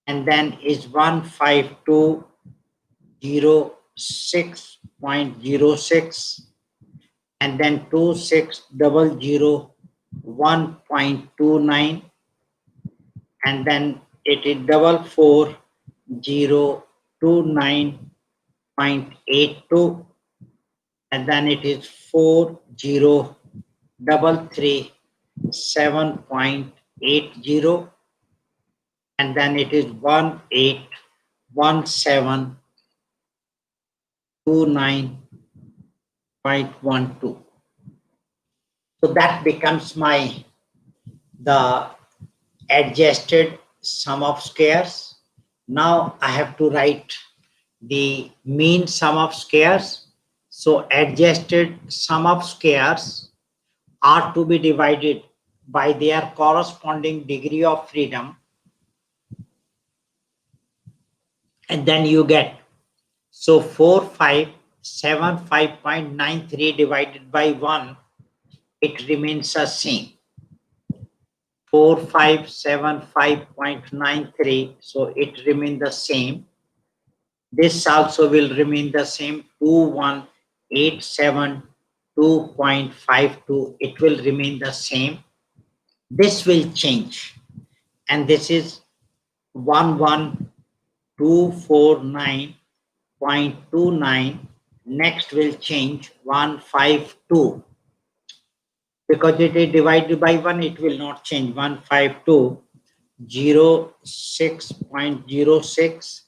and then is 15206.06, and then 26001.29, and then it is 44029.82, and then it is 40337.80, and then it is 181729.12. So that becomes the adjusted sum of squares. Now I have to write the mean sum of squares. So adjusted sum of squares are to be divided by their corresponding degree of freedom, and then you get, so 4575.93 divided by 1, it remains the same, 4575.93, so it remains the same. This also will remain the same, 21,872.52, it will remain the same. This will change, and this is 11,249.29. Next will change 152. Because it is divided by 1, it will not change. 15206.06.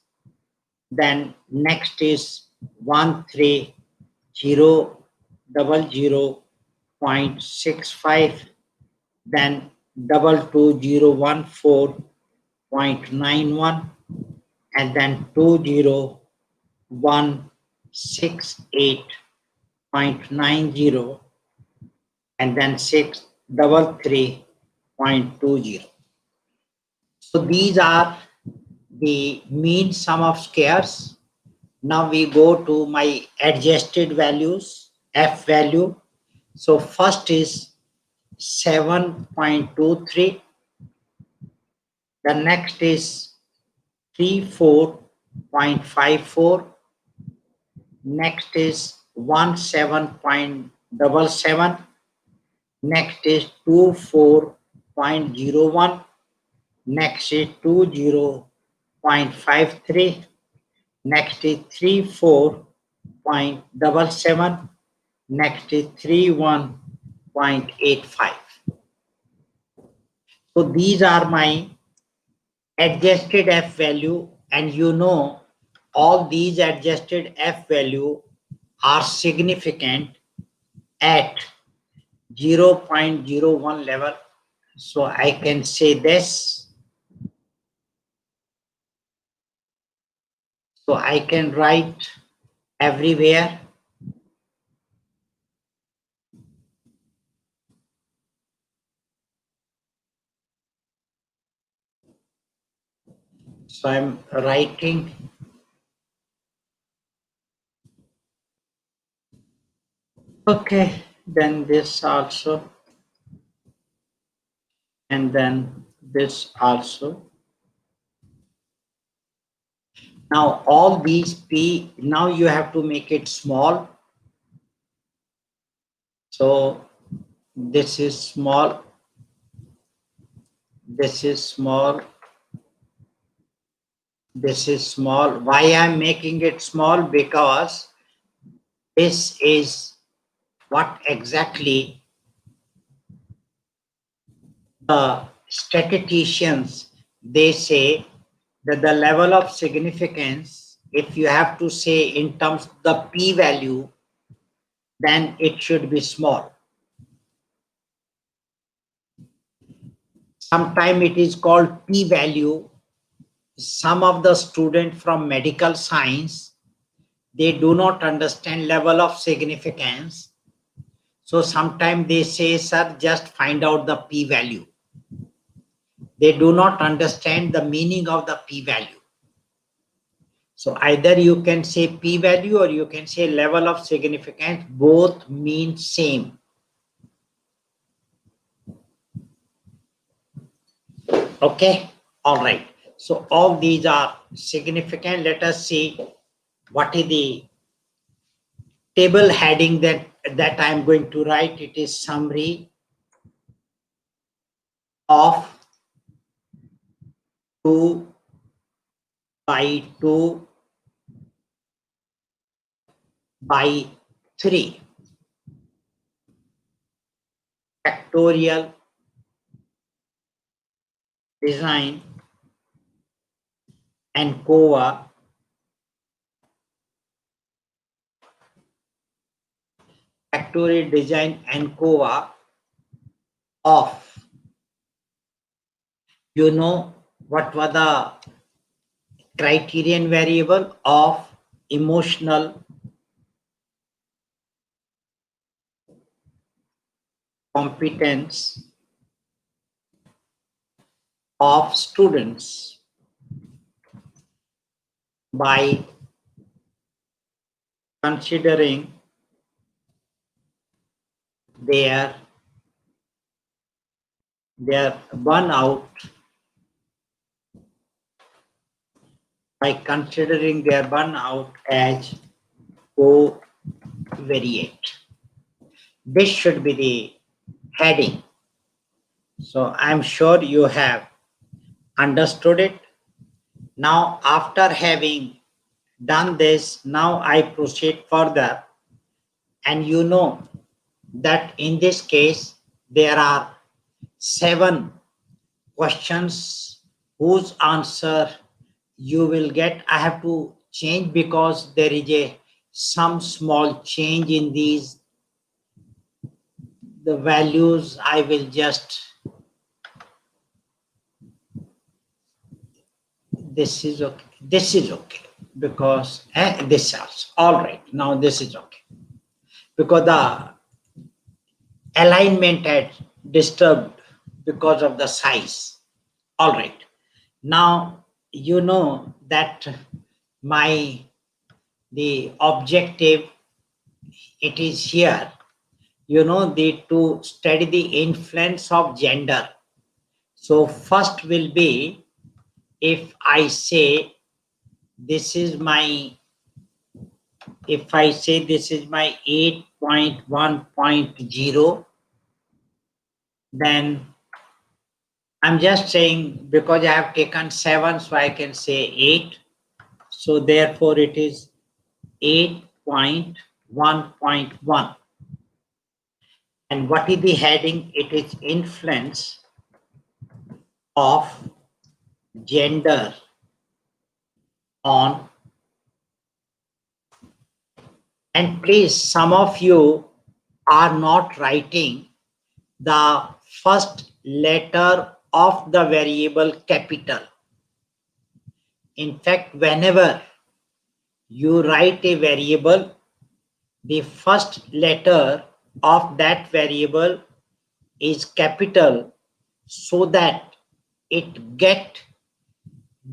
Then next is 13000.65. Then 22014.91, and then 20168.90, and then 633.20. So these are the mean sum of squares. Now we go to my adjusted values, F value. So first is 7.23. The next is 34.54. Next is 17.77. Next is 24.01. Next is 20.53. Next is 34.77. Next is 31.85. So these are my adjusted F value, and you know all these adjusted F value are significant at 0.01 level. So I can say this. So I can write everywhere. So I'm writing okay, then this also, and then this also. Now all these P, now you have to make it small. So this is small, this is small, this is small. Why I'm making it small? Because this is what exactly the statisticians, they say that the level of significance, if you have to say in terms of the p value, then it should be small. Sometimes it is called p value. Some of the students from medical science, they do not understand level of significance. So sometimes they say, sir, just find out the p value. They do not understand the meaning of the p value. So either you can say p-value or you can say level of significance, both mean same. Okay, all right. So all these are significant. Let us see what is the table heading that I'm going to write. It is summary of 2 by 2 by 3 factorial design and COA factorial design and COA of, you know, what was the criterion variable of emotional competence of students by considering their burnout as covariate. This should be the heading. So I'm sure you have understood it. Now, after having done this, now I proceed further. And you know that in this case, there are 7 questions whose answer you will get. I have to change because there is some small change in these. The values I will just, this is okay because this is all right. Now this is okay because the alignment had disturbed because of the size. All right. Now you know that the objective, it is here, you know, to study the influence of gender. So first will be, if I say this is my 8.1.0, then I'm just saying because I have taken 7, so I can say 8. So therefore it is 8.1.1. And what is the heading? It is influence of gender on. And please, some of you are not writing the first letter of the variable capital. In fact, whenever you write a variable, the first letter of that variable is capital so that it get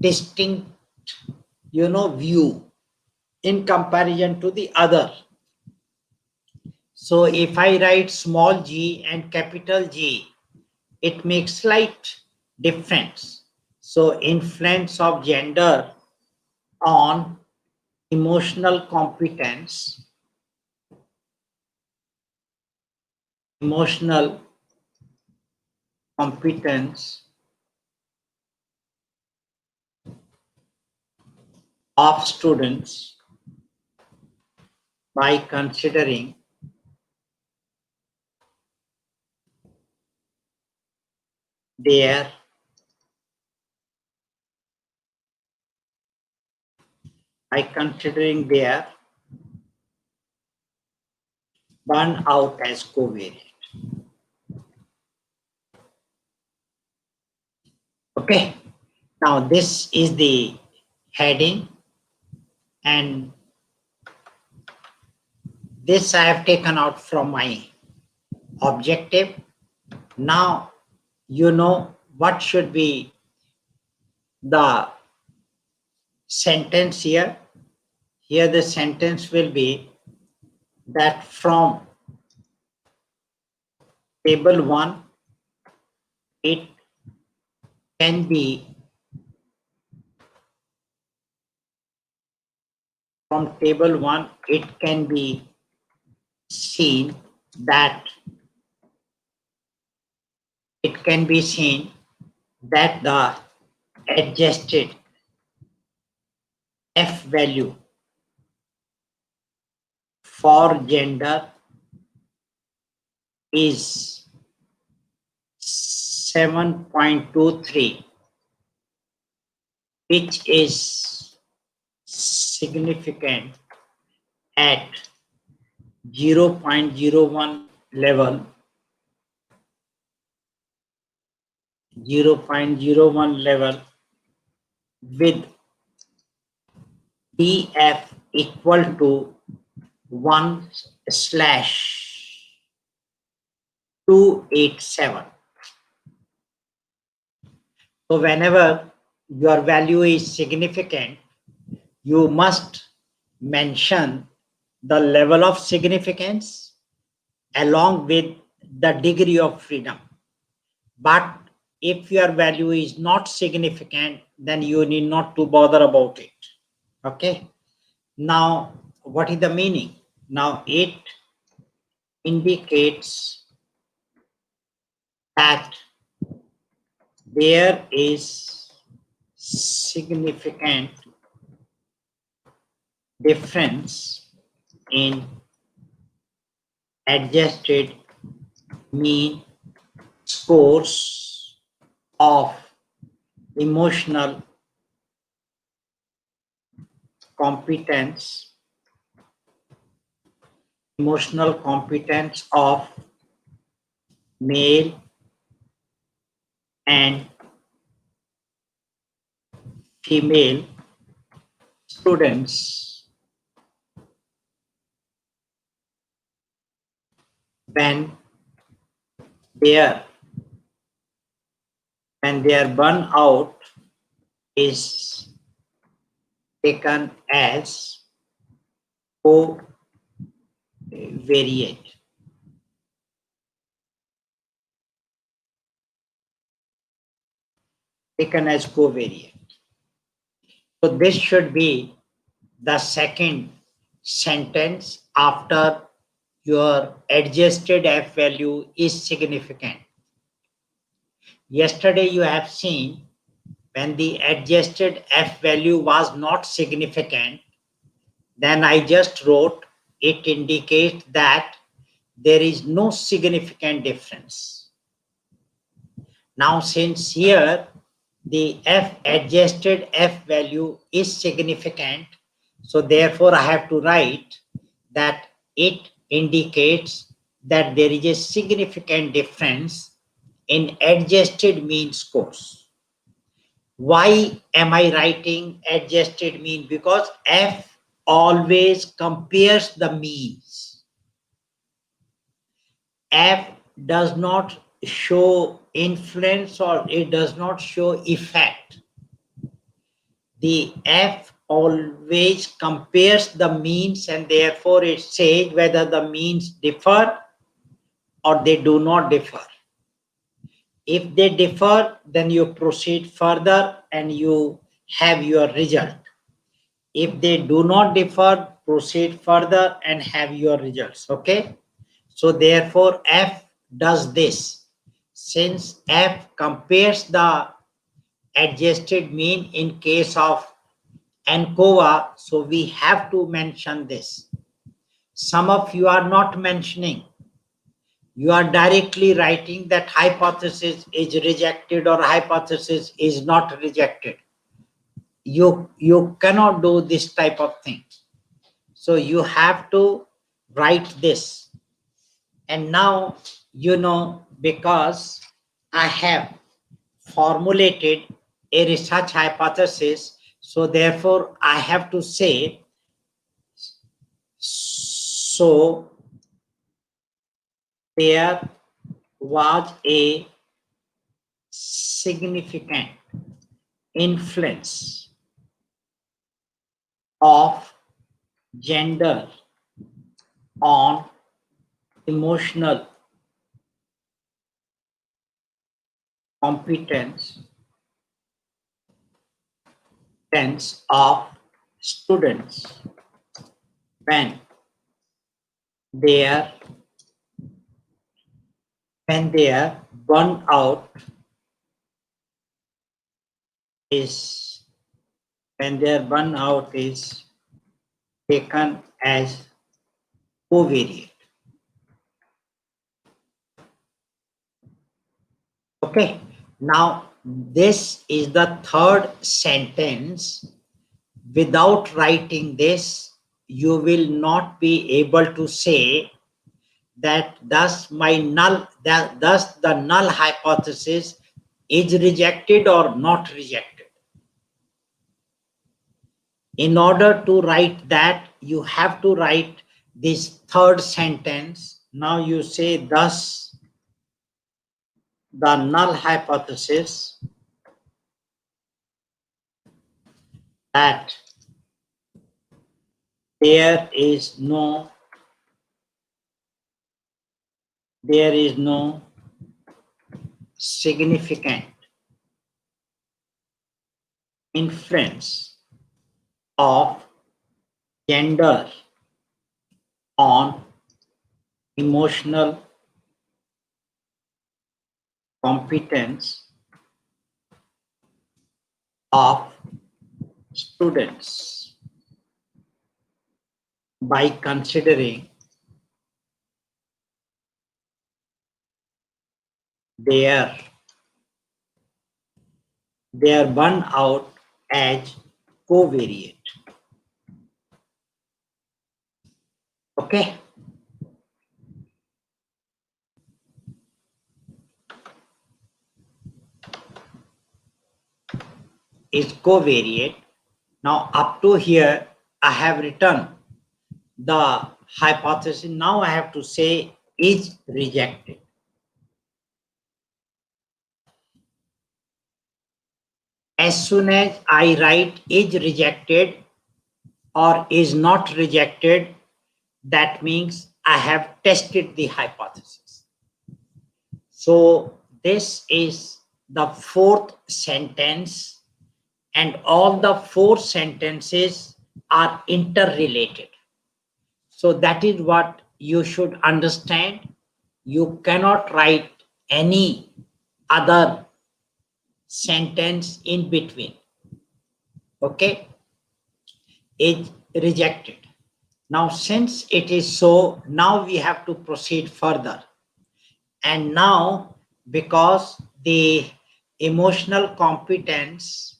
distinct, you know, view in comparison to the other. So if I write small g and capital G, it makes slight difference. So influence of gender on emotional competence, of students by considering their burnout as covariate. Okay, now this is the heading, and this I have taken out from my objective. Now you know what should be the sentence here. Here the sentence will be that from table 1, it can be seen that the adjusted F value for gender is 7.23, which is significant at 0.01 level, 0.01 level, with DF equal to 1/287. So whenever your value is significant, you must mention the level of significance along with the degree of freedom. But if your value is not significant, then you need not to bother about it. Okay. Now, what is the meaning? Now, it indicates that there is significant difference in adjusted mean scores of emotional competence of male and female students when their burnout is taken as covariate. So this should be the second sentence after your adjusted F value is significant. Yesterday you have seen when the adjusted F value was not significant, then I just wrote it indicates that there is no significant difference. Now since here the adjusted F value is significant, so therefore I have to write that it indicates that there is a significant difference in adjusted mean scores. Why am I writing adjusted mean? Because F always compares the means. F does not show influence or it does not show effect. The F always compares the means and therefore it says whether the means differ or they do not differ. If they differ, then you proceed further and you have your result. If they do not differ, proceed further and have your results. Okay. So therefore F does this. Since F compares the adjusted mean in case of ANCOVA, so we have to mention this. Some of you are not mentioning. You are directly writing that hypothesis is rejected or hypothesis is not rejected. You cannot do this type of thing. So you have to write this. And now, you know, because I have formulated a research hypothesis, so therefore I have to say, so there was a significant influence of gender on emotional competence of students when their burnout is taken as covariate. Okay, now this is the third sentence. Without writing this, you will not be able to say that thus the null hypothesis is rejected or not rejected. In order to write that, you have to write this third sentence. Now you say, thus the null hypothesis that there is no significant influence of gender on emotional competence of students by considering their burnout as covariate. Okay. Is covariate. Now up to here I have written the hypothesis. Now I have to say is rejected. As soon as I write is rejected or is not rejected, that means I have tested the hypothesis. So this is the fourth sentence, and all the four sentences are interrelated. So that is what you should understand. You cannot write any other sentence in between. Okay, is rejected. Now since it is so, now we have to proceed further. And now, because the emotional competence,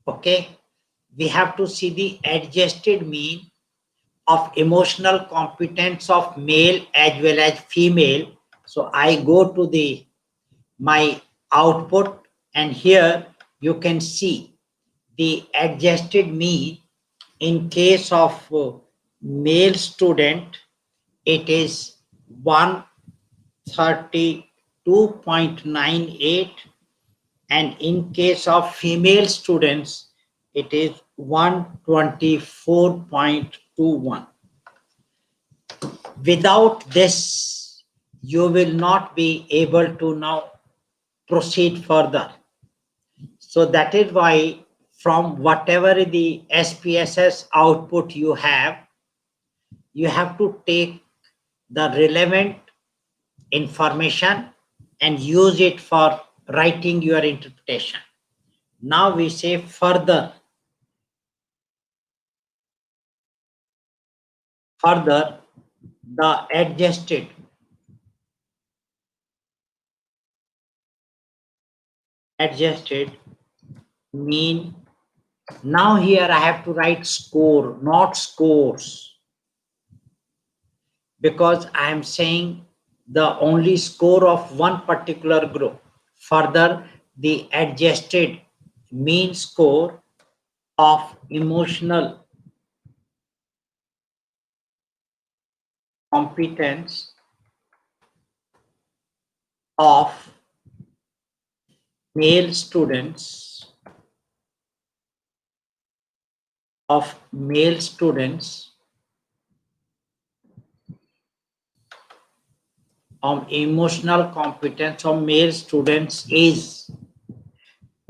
okay, we have to see the adjusted mean of emotional competence of male as well as female. So I go to my output, and here you can see the adjusted mean. In case of male student, it is 132.98, and in case of female students it is 124.21. Without this, you will not be able to now proceed further. So that is why from whatever the SPSS output you have to take the relevant information and use it for writing your interpretation. Now we say further the adjusted mean. Now here I have to write score, not scores, because I am saying the only score of one particular group. Further, the adjusted mean score of emotional competence of male students of male students of emotional competence of male students is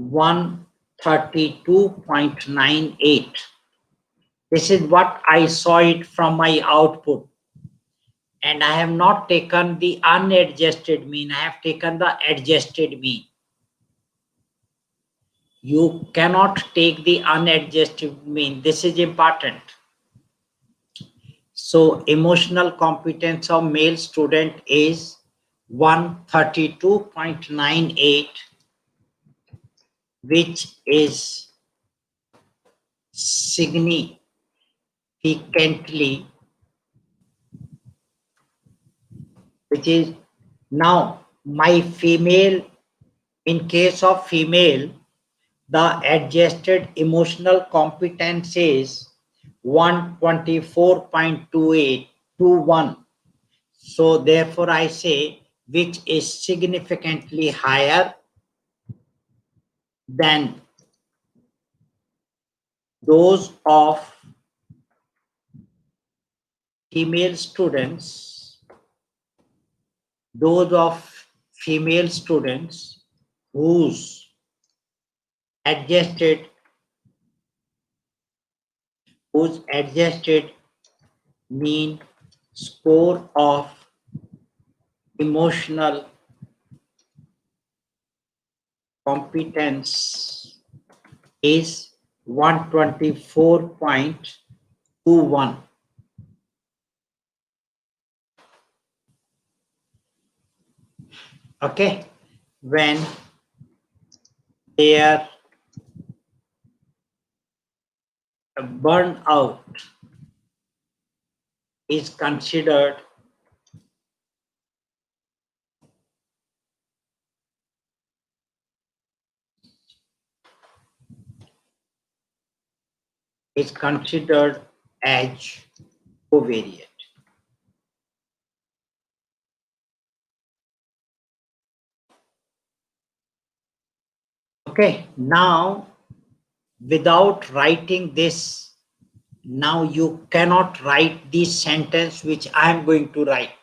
132.98. This is what I saw it from my output. And I have not taken the unadjusted mean, I have taken the adjusted mean. You cannot take the unadjusted mean. This is important. So emotional competence of male student is 132.98, which is significantly, which is now my female, in case of female, the adjusted emotional competence is 124.2821. So therefore I say which is significantly higher than those of female students, whose adjusted mean score of emotional competence is 124.21. Okay, when their burnout is considered as covariate. Okay, now without writing this, now you cannot write this sentence which I am going to write.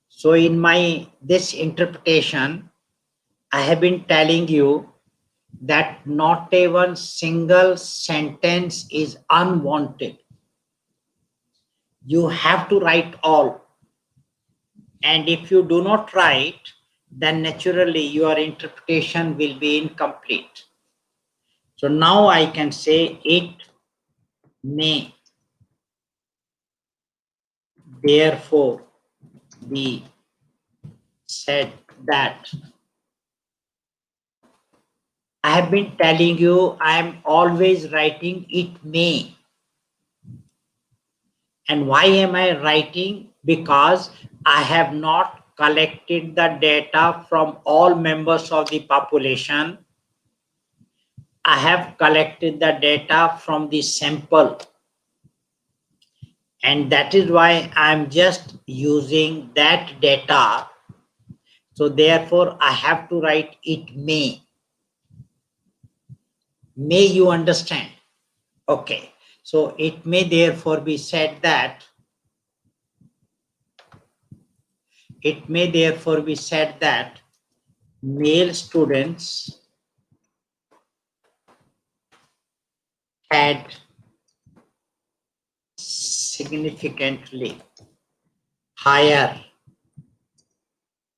So in this interpretation, I have been telling you that not even single sentence is unwanted. You have to write all. And if you do not write, then naturally your interpretation will be incomplete. So now I can say it may therefore be said that. I have been telling you I am always writing it may. And why am I writing? Because I have not collected the data from all members of the population. I have collected the data from the sample. And that is why I'm just using that data. So therefore, I have to write it may. May you understand? Okay. So it may therefore be said that male students had significantly higher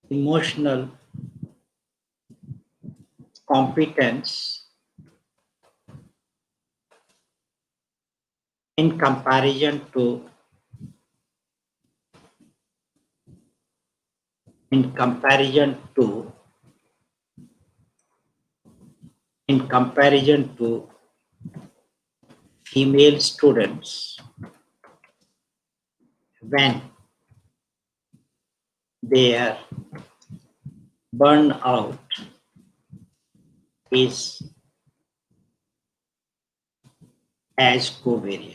emotional competence in comparison to female students when their burnout is as covariate.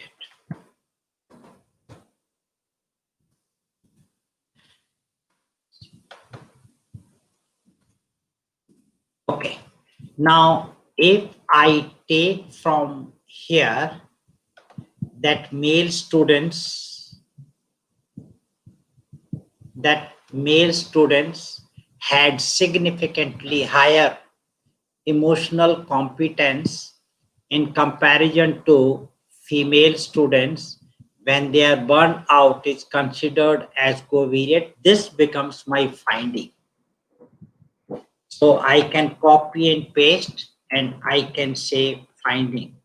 Okay. Now, if I take from here that male students had significantly higher emotional competence in comparison to female students when their burnout is considered as covariate. This becomes my finding. So I can copy and paste and I can say finding.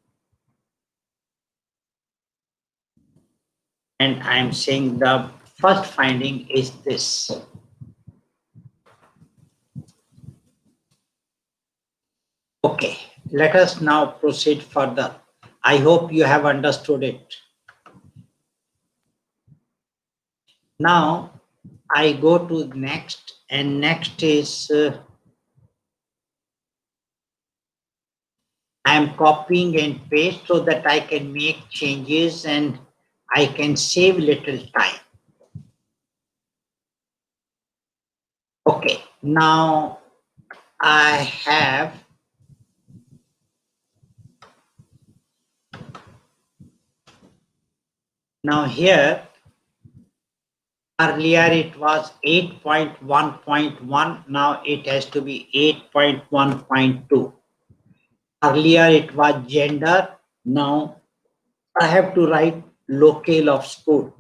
And I'm saying the first finding is this. Okay, let us now proceed further. I hope you have understood it. Now I go to next, and next is I am copying and paste so that I can make changes and I can save little time. Okay, now I have here earlier it was 8.1.1, now it has to be 8.1.2. Earlier it was gender, now I have to write locale of school.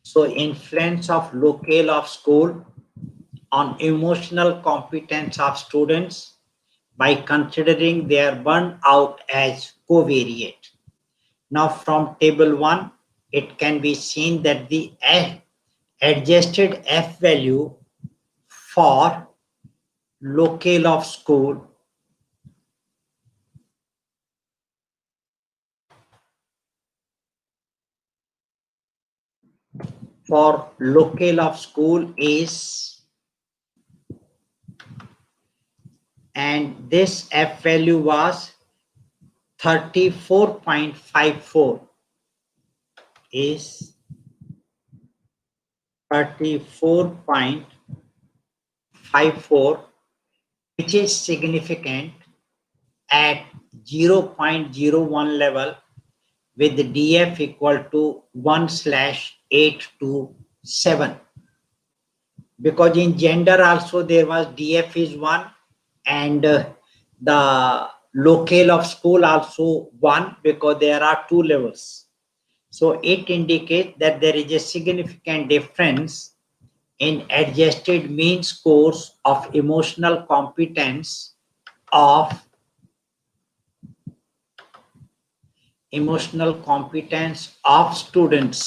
So influence of locale of school on emotional competence of students by considering their burnout as covariate. Now from table 1, it can be seen that the adjusted F value for locale of school is, and this F value was 34.54 is 34.54, which is significant at 0.01 level with the DF equal to 1/827. Because in gender also there was DF is 1 and the locale of school also 1 because there are 2 levels. So it indicates that there is a significant difference in adjusted mean scores of emotional competence of students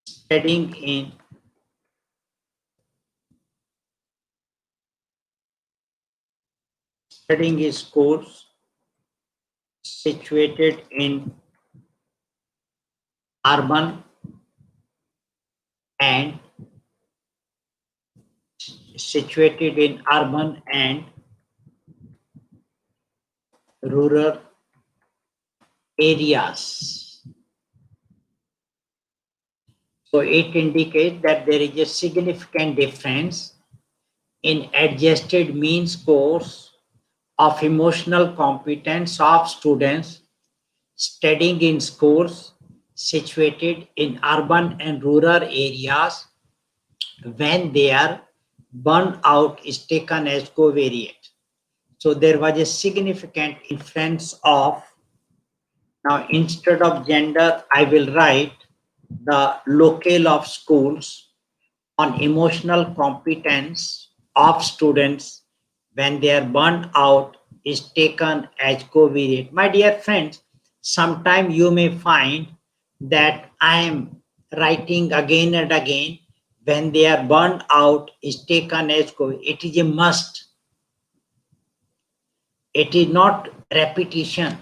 studying in schools situated in urban and rural areas. So it indicates that there is a significant difference in adjusted mean scores of emotional competence of students studying in schools situated in urban and rural areas when their burnout is taken as covariate. So there was a significant influence of, now instead of gender, I will write the locale of schools on emotional competence of students when their burnout is taken as covariate. My dear friends, sometime you may find that I am writing again and again when their burnout is taken as covariate. It is a must. It is not repetition.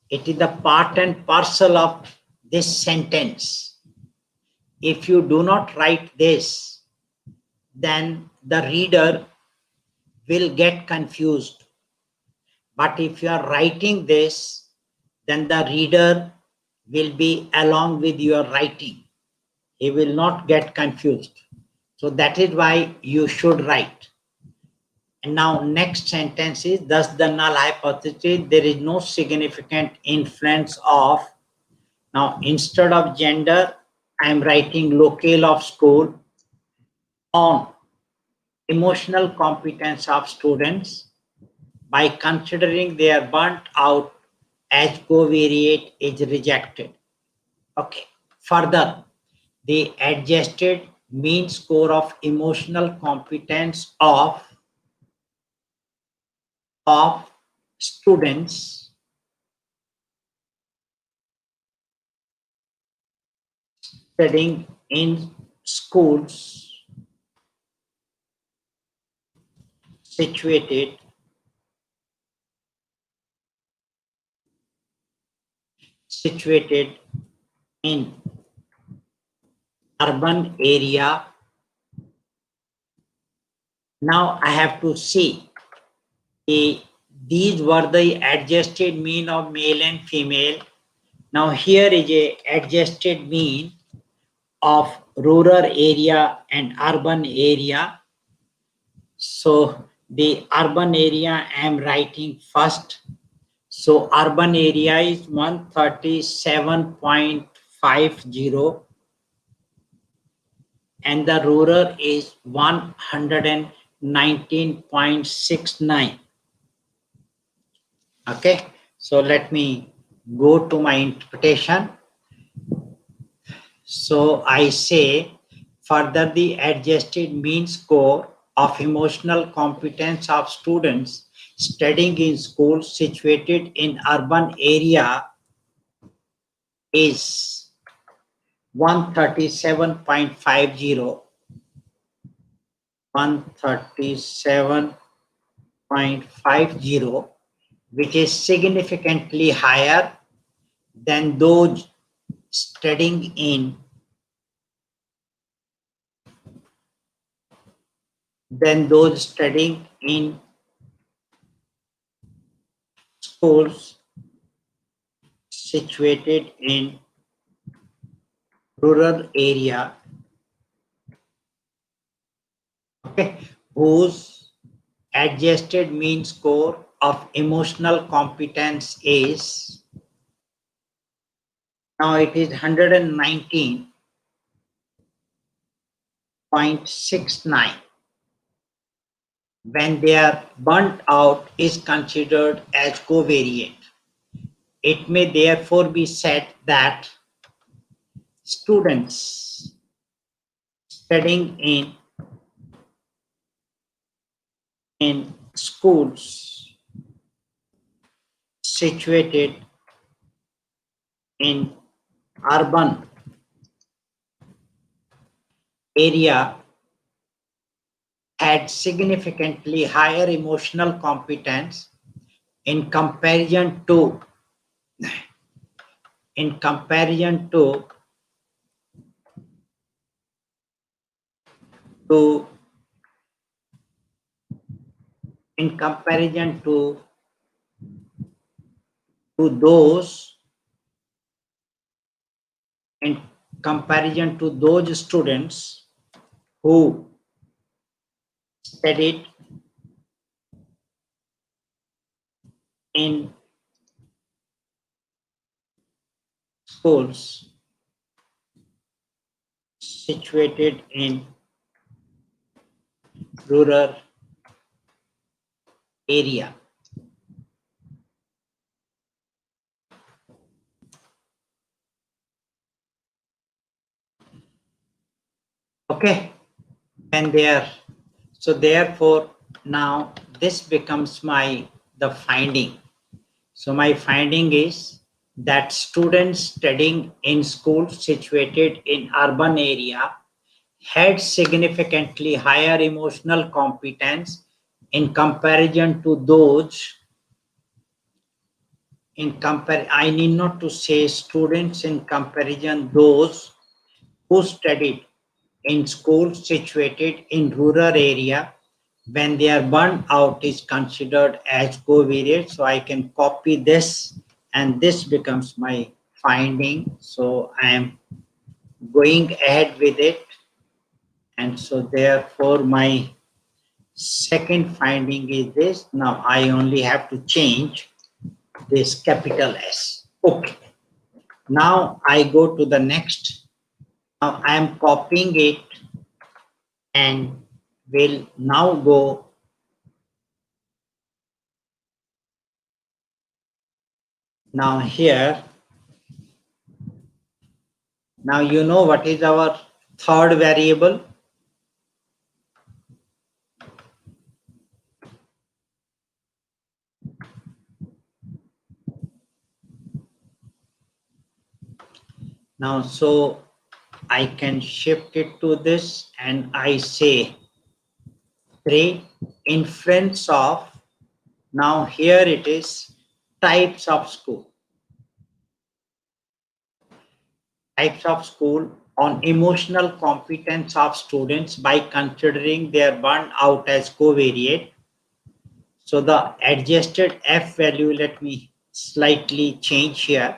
It is the part and parcel of this sentence. If you do not write this, then the reader will get confused. But if you are writing this, then the reader will be along with your writing. He will not get confused. So that is why you should write. And now next sentence is, thus the null hypothesis, there is no significant influence of, now instead of gender, I am writing locale of school, on emotional competence of students by considering their burnt out as covariate is rejected. Okay. Further, the adjusted mean score of emotional competence of students studying in schools situated in urban area. Now I have to see these were the adjusted mean of male and female. Now here is a adjusted mean of rural area and urban area. So the urban area I am writing first. So urban area is 137.50 and the rural is 119.69. Okay, so let me go to my interpretation. So I say, further the adjusted mean score of emotional competence of students studying in schools situated in urban area is 137.50, 137.50, which is significantly higher than those studying in schools situated in rural area, okay, whose adjusted mean score of emotional competence is, now it is 119.69. When they are burnt out is considered as covariate. It may therefore be said that students studying in schools situated in urban area had significantly higher emotional competence in comparison to to in comparison to those in comparison to those students who studied in schools situated in rural area. Okay, and there, so therefore now this becomes the finding. So my finding is that students studying in schools situated in urban area had significantly higher emotional competence in comparison to those I need not to say students in comparison those who studied in schools situated in rural area when their burnout is considered as covariate. So I can copy this and this becomes my finding. So I am going ahead with it, and so therefore my second finding is this. Now I only have to change this capital S. Okay. Now I go to the next. Now I am copying it and will now go now here. Now you know what is our third variable. Now so I can shift it to this and I say 3 inference of, now here it is, types of school. Types of school on emotional competence of students by considering their burnout as covariate. So the adjusted F value, let me slightly change here.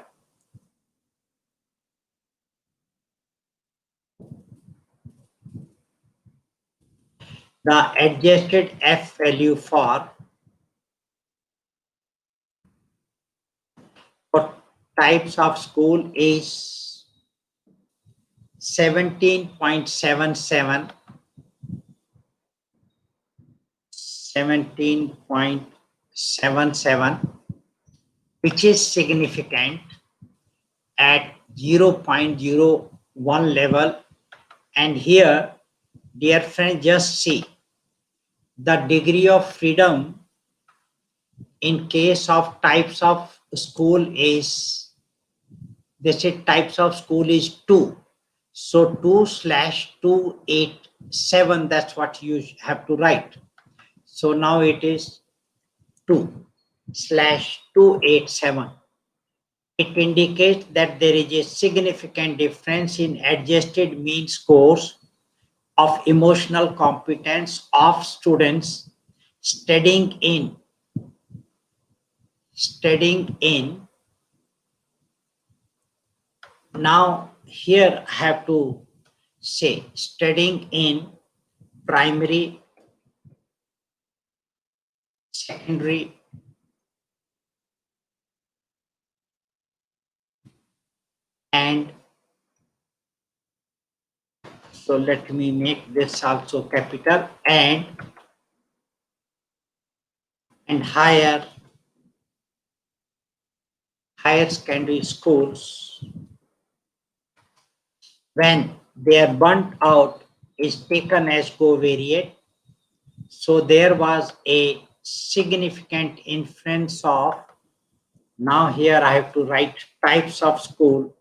The adjusted F value for types of school is 17.77, 17.77, which is significant at 0.01 level. And here, dear friend, just see the degree of freedom in case of types of school is, they say types of school is 2. So 2/287, that's what you have to write. So now it is 2/287. It indicates that there is a significant difference in adjusted mean scores of emotional competence of students studying in now here I have to say studying in primary, secondary, and so let me make this also capital, and higher secondary schools when their burnt out is taken as covariate. So there was a significant inference of, now here I have to write types of school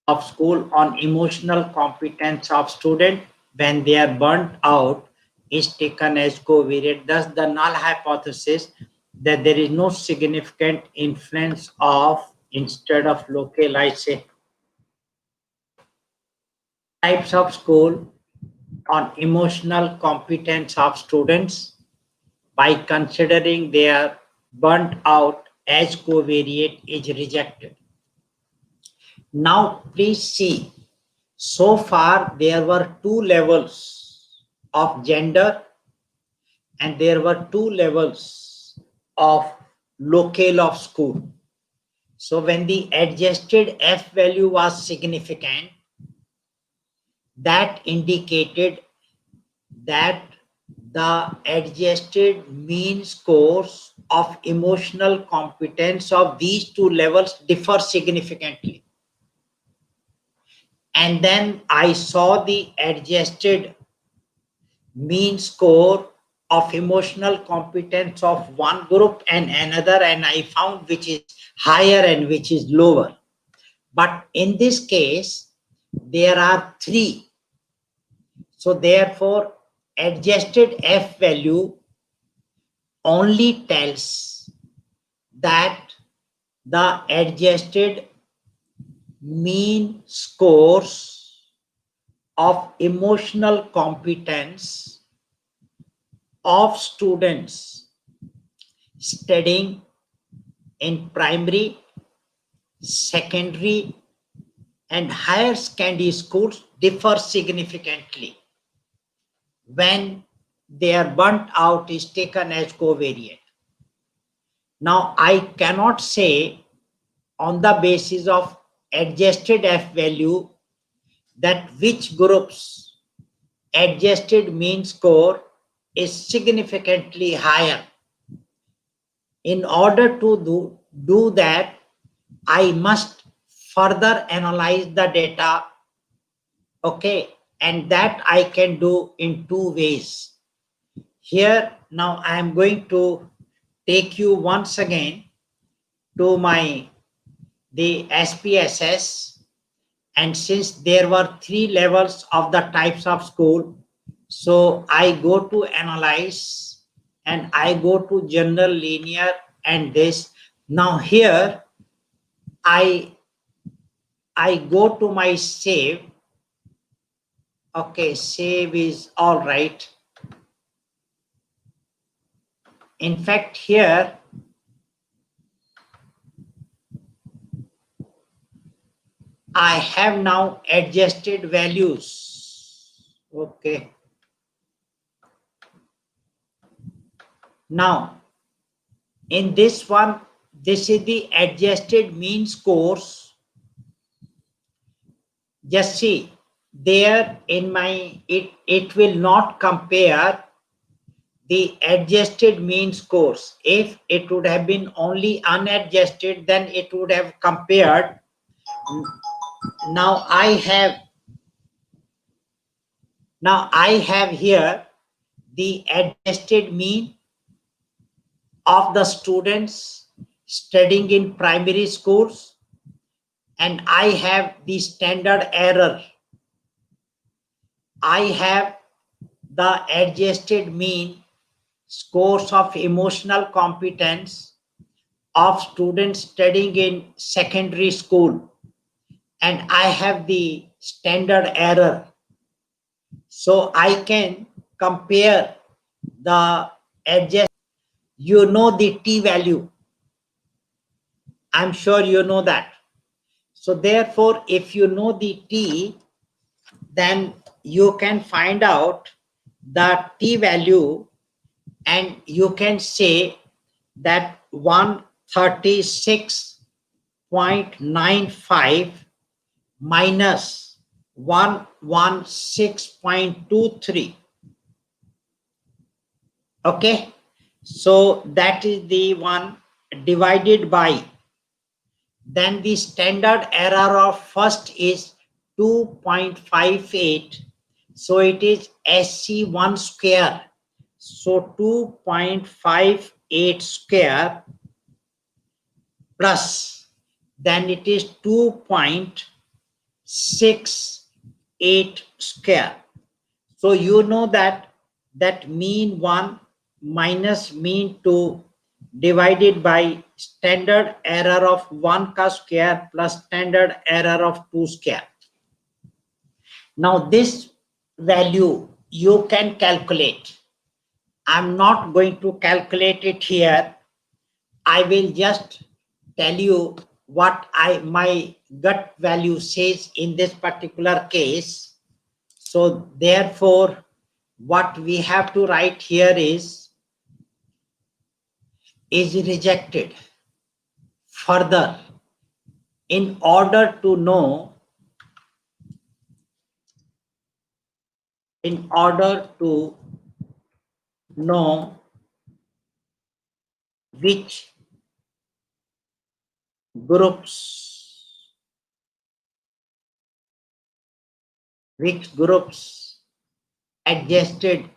on emotional competence of student when they are burnt out is taken as covariate. Thus the null hypothesis that there is no significant influence of, instead of local I say types of school on emotional competence of students by considering their burnt out as covariate is rejected. Now please see, so far there were 2 levels of gender and there were 2 levels of locale of school. So when the adjusted F value was significant, that indicated that the adjusted mean scores of emotional competence of these 2 levels differ significantly. And then I saw the adjusted mean score of emotional competence of one group and another, and I found which is higher and which is lower. But in this case, there are 3. So therefore, adjusted F value only tells that the adjusted mean scores of emotional competence of students studying in primary, secondary, and higher secondary schools differ significantly when their burnt out is taken as covariate. Now, I cannot say on the basis of adjusted F value that which group's adjusted mean score is significantly higher. In order to do that, I must further analyze the data, okay, and that I can do in two ways. Here, now I am going to take you once again to the SPSS, and since there were 3 levels of the types of school, so I go to analyze and I go to general linear and this. Now here I go to my save. Okay, save is all right. In fact, here I have now adjusted values. Okay. Now, in this one, this is the adjusted mean scores. Just see, there in my, it will not compare the adjusted mean scores. If it would have been only unadjusted, then it would have compared. Now I have here the adjusted mean of the students studying in primary schools, and I have the standard error. I have the adjusted mean scores of emotional competence of students studying in secondary school, and I have the standard error. So I can compare the adjust. You know the t value. I'm sure you know that. So therefore, if you know the t, then you can find out the t value, and you can say that 136.95 minus 116.23. Okay, so that is the one divided by, then the standard error of first is 2.58, so it is SC1 square. So 2.58 square plus, then it is 2.68 square. So you know that mean 1 minus mean 2 divided by standard error of 1 ka square plus standard error of 2 square. Now this value you can calculate. I'm not going to calculate it here. I will just tell you what my gut value says in this particular case. So therefore, what we have to write here is rejected. Further, in order to know which groups adjusted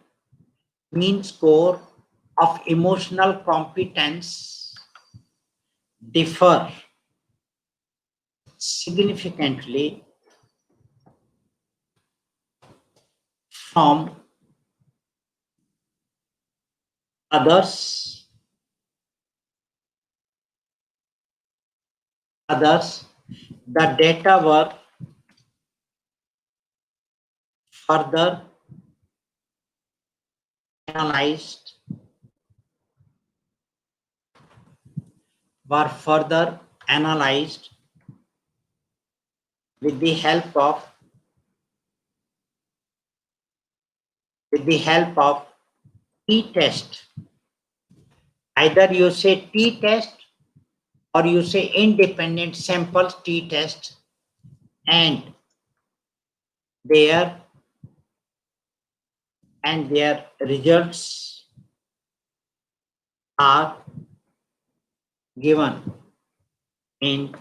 mean score of emotional competence differ significantly from others, the data were further analyzed were further analyzed with the help of t-test. Either you say t-test or you say independent sample t-test, and their results are given in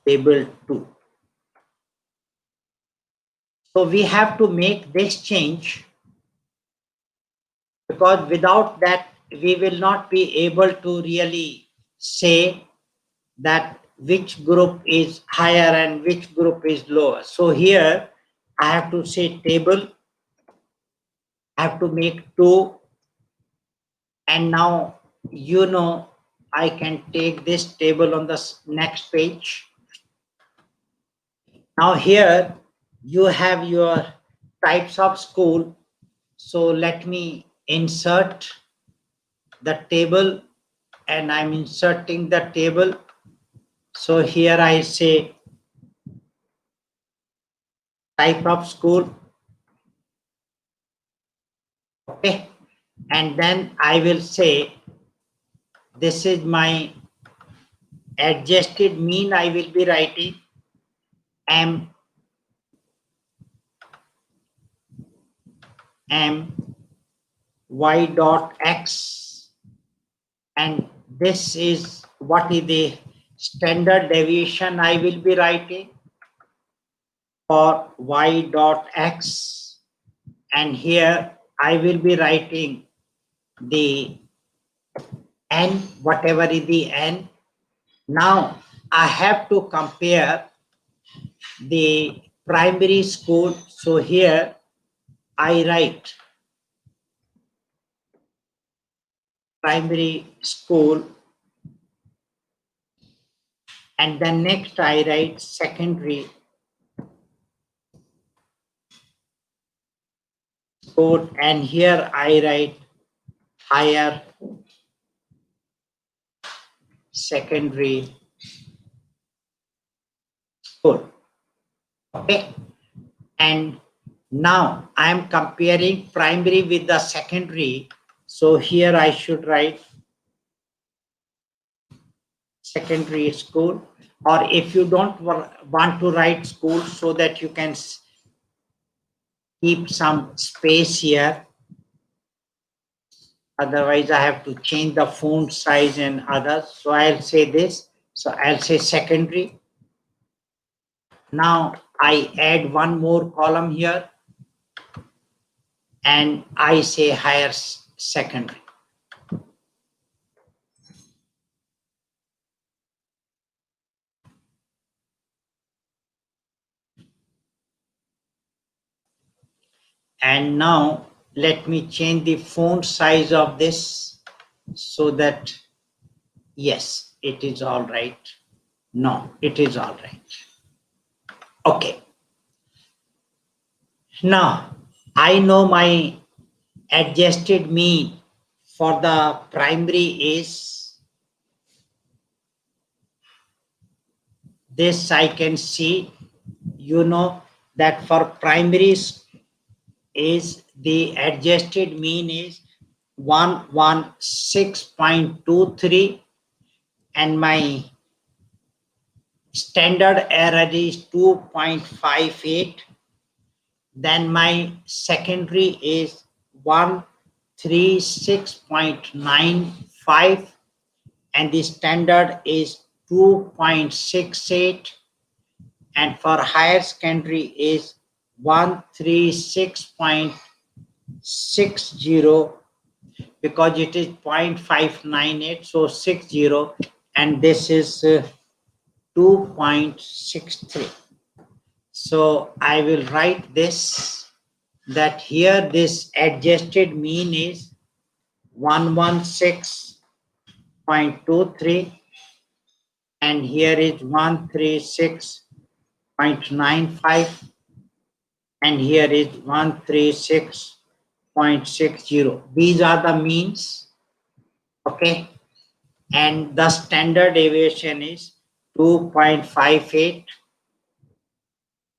table 2. So we have to make this change, because without that we will not be able to really say that which group is higher and which group is lower. So here I have to say table, I have to make 2, and now I can take this table on the next page. Now here you have your types of school. So let me insert the table, and I'm inserting the table. So here I say type of school. Okay. And then I will say this is my adjusted mean. I will be writing M y dot x, and this is what is the standard deviation I will be writing for y dot x, and here I will be writing the n, whatever is the n. Now I have to compare the primary school. So here I write primary school, and then next I write secondary school, and here I write higher secondary school. Okay. And now I am comparing primary with the secondary. So here I should write secondary school, or if you don't want to write school, so that you can keep some space here. Otherwise I have to change the font size and others. So I'll say this. So I'll say secondary. Now I add one more column here, and I say higher secondary. And now let me change the font size of this, so that, yes, it is all right. No, it is all right. Okay. Now I know my adjusted mean for the primary is this. I can see, that for primaries is the adjusted mean is 116.23, and my standard error is 2.58. Then my secondary is 136.95, and the standard is 2.68, and for higher secondary is 136.60, because it is 0.598, so 60, and this is 2.63. So I will write this, that here this adjusted mean is 116.23, and here is 136.95, and here is 136.60. These are the means. Okay. and the standard deviation is 2.58,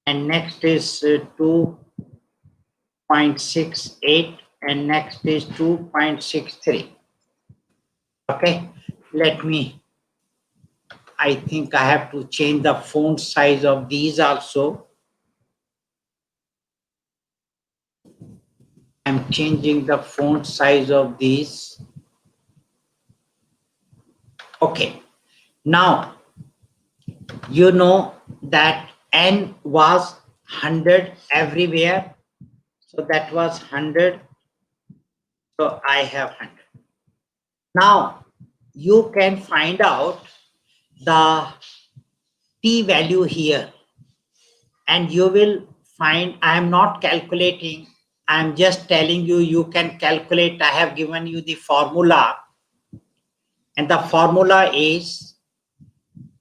and next is 2.68, and next is 2.63. Okay, let me, I think I have to change the font size of these also. I'm changing the font size of these. Okay, now you know that n was 100 everywhere, so that was 100, so I have 100. Now you can find out the t value here, and you will find, I am not calculating, I am just telling you, you can calculate. I have given you the formula, and the formula is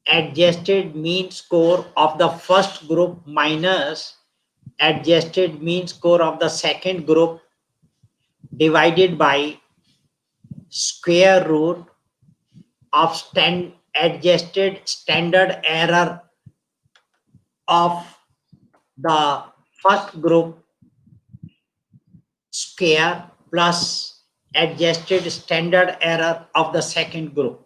adjusted mean score of the first group minus adjusted mean score of the second group divided by square root of adjusted standard error of the first group square plus adjusted standard error of the second group.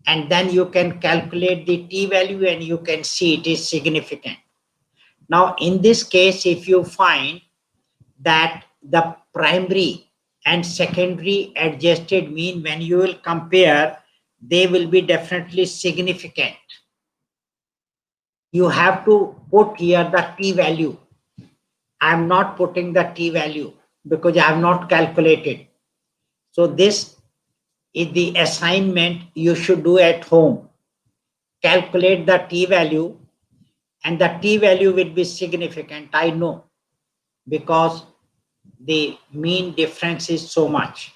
And then you can calculate the t value and you can see it is significant. Now in this case, if you find that the primary and secondary adjusted mean, when you will compare, they will be definitely significant. You have to put here the t value. I am not putting the t value because I have not calculated. So this is the assignment you should do at home. Calculate the t value, and the t value will be significant, I know, because the mean difference is so much.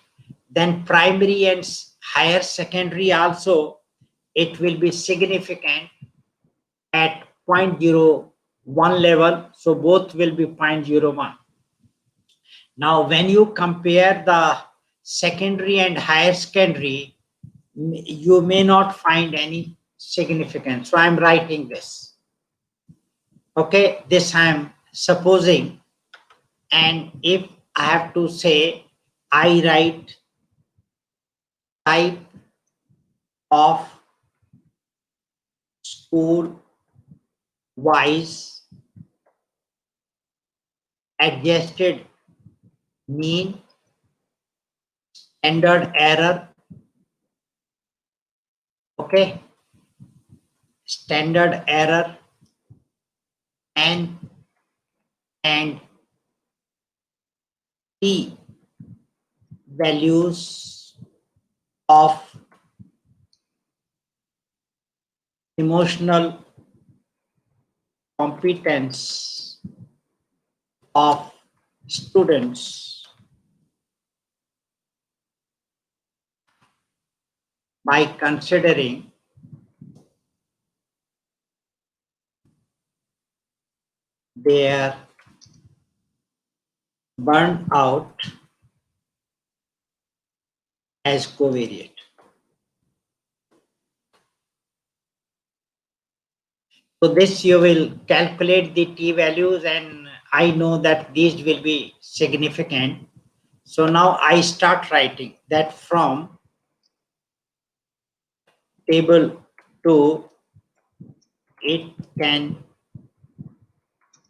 Then primary and higher secondary also, it will be significant at 0.01 level, so both will be 0.01. Now when you compare the secondary and higher secondary, you may not find any significance, so I'm writing this. Okay, this I'm supposing, and if I have to say, I write type of school wise adjusted mean standard error. Okay, standard error and t values of emotional competence of students by considering their burnout as covariate. So this you will calculate the t values, and I know that these will be significant. So now I start writing that from table 2, it can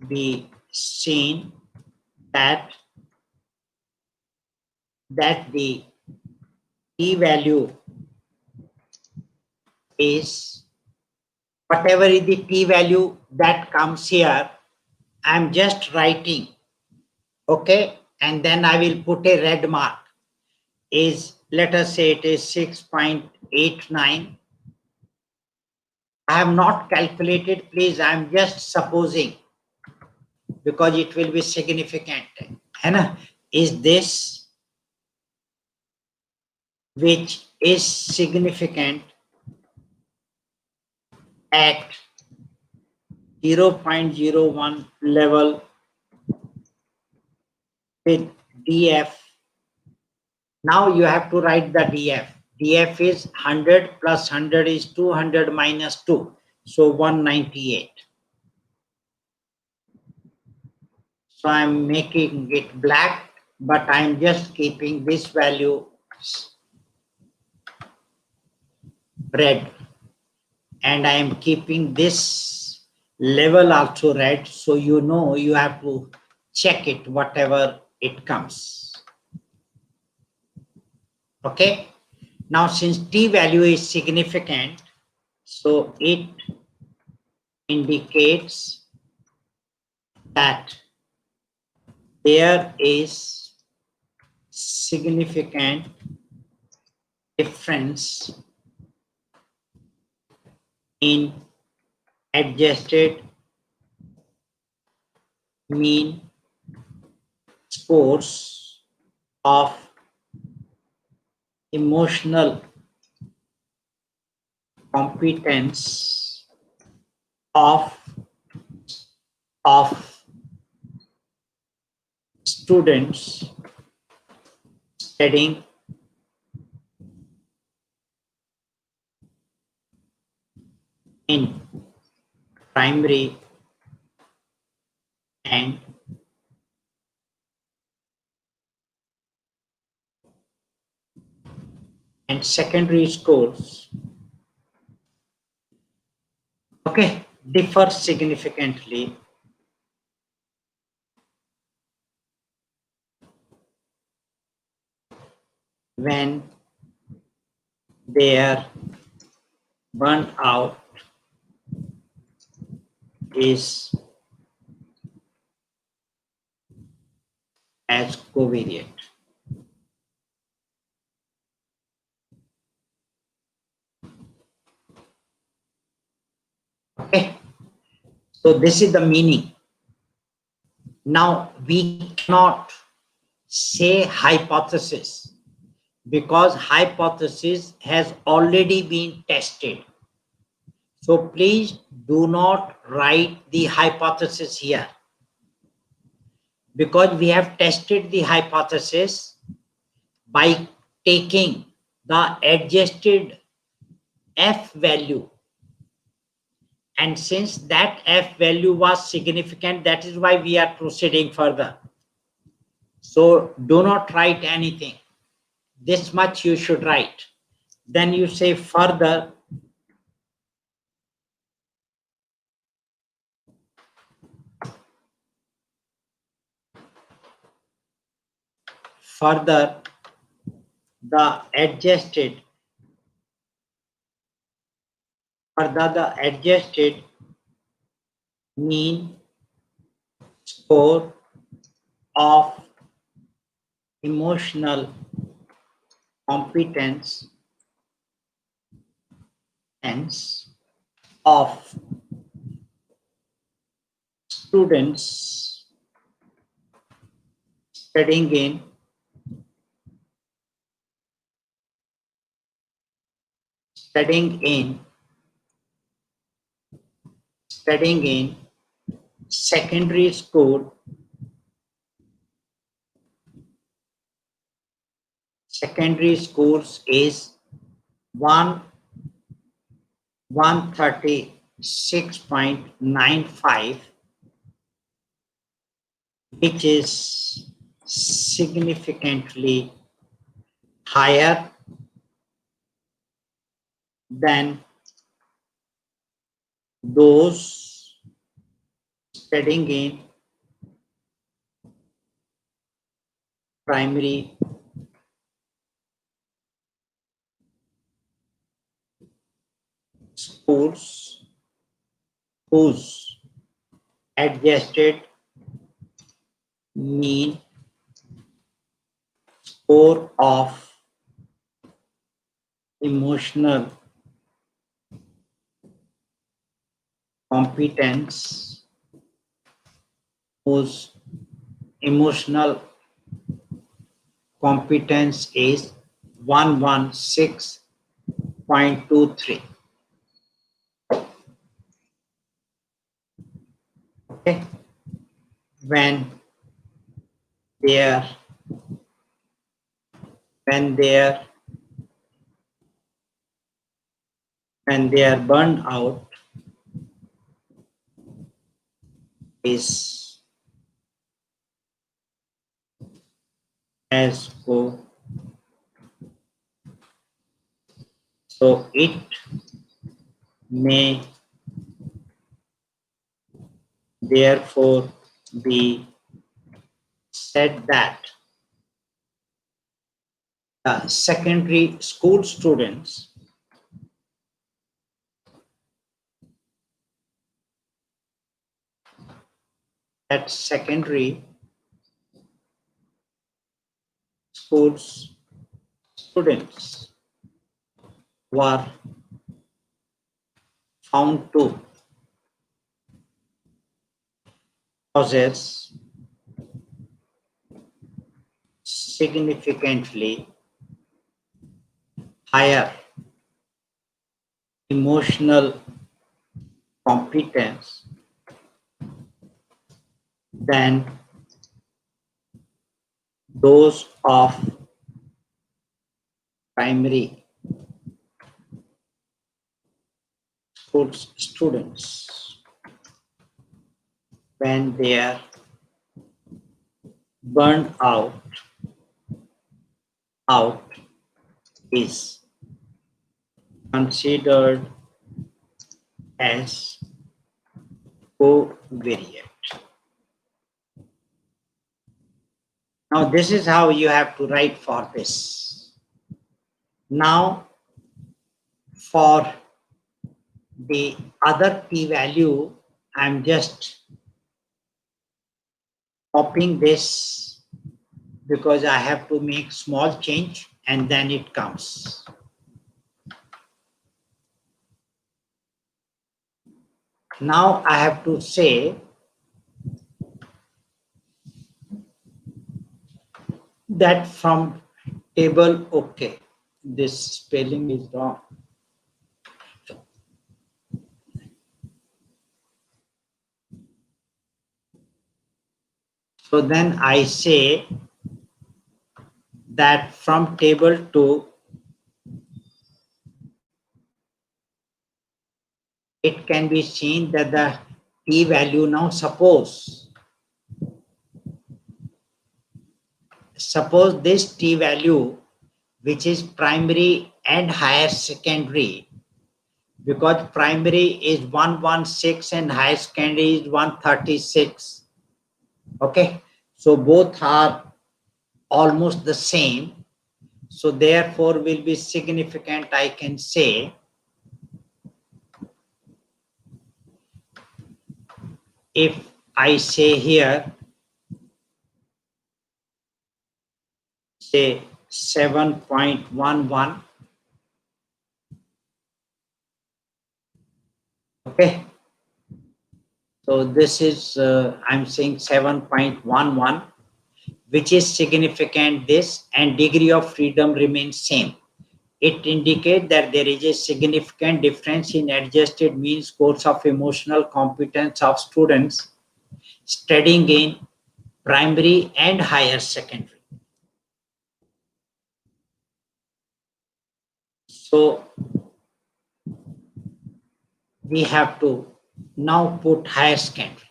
be seen that the t value is whatever is the t value that comes here. I'm just writing, okay, and then I will put a red mark. Is, let us say it is 6.89. I have not calculated, please, I'm just supposing, because it will be significant. Is this, which is significant at 0.01 level with df. Now you have to write the df. DF is 100 plus 100 is 200 minus 2. So 198. So I'm making it black, but I'm just keeping this value red. And I am keeping this level also red. So you know you have to check it, whatever it comes. Okay. Now, since T value is significant, so it indicates that there is significant difference in adjusted mean scores of emotional competence of students studying in primary and secondary schools, okay, differ significantly when their burnout is as covariant. Okay, so this is the meaning. Now we cannot say hypothesis because hypothesis has already been tested. So please do not write the hypothesis here because we have tested the hypothesis by taking the adjusted F value. And since that F value was significant, that is why we are proceeding further. So do not write anything. This much you should write. Then you say further. Further, the adjusted mean score of emotional competence of students studying in secondary school. Secondary schools is 136.95, which is significantly higher than those studying in primary schools whose adjusted mean score of emotional competence, whose emotional competence is 116.23. Okay, when their when they are burned out is as go. So it may therefore be said that secondary school students secondary schools students were found to possess significantly higher emotional competence than those of primary school students when they are burned out is considered as covariate. Now this is how you have to write for this. Now for the other p-value, I'm just copying this because I have to make small change and then it comes. Now I have to say that from table, okay, this spelling is wrong. So then I say that from table 2, it can be seen that the p-value now suppose this t-value which is primary and higher secondary, because primary is 116 and higher secondary is 136. Okay, so both are almost the same, so therefore will be significant. I can say if I say here say 7.11, okay, so this is I'm saying 7.11, which is significant this, and degree of freedom remains same. It indicates that there is a significant difference in adjusted mean scores of emotional competence of students studying in primary and higher secondary. So we have to now put higher secondary.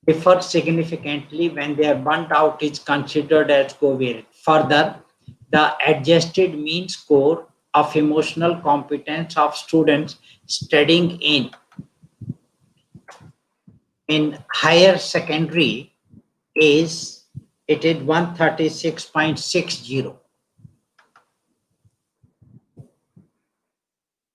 Differ significantly when they are burnt out is considered as covariate. Further, the adjusted mean score of emotional competence of students studying in higher secondary is 136.60,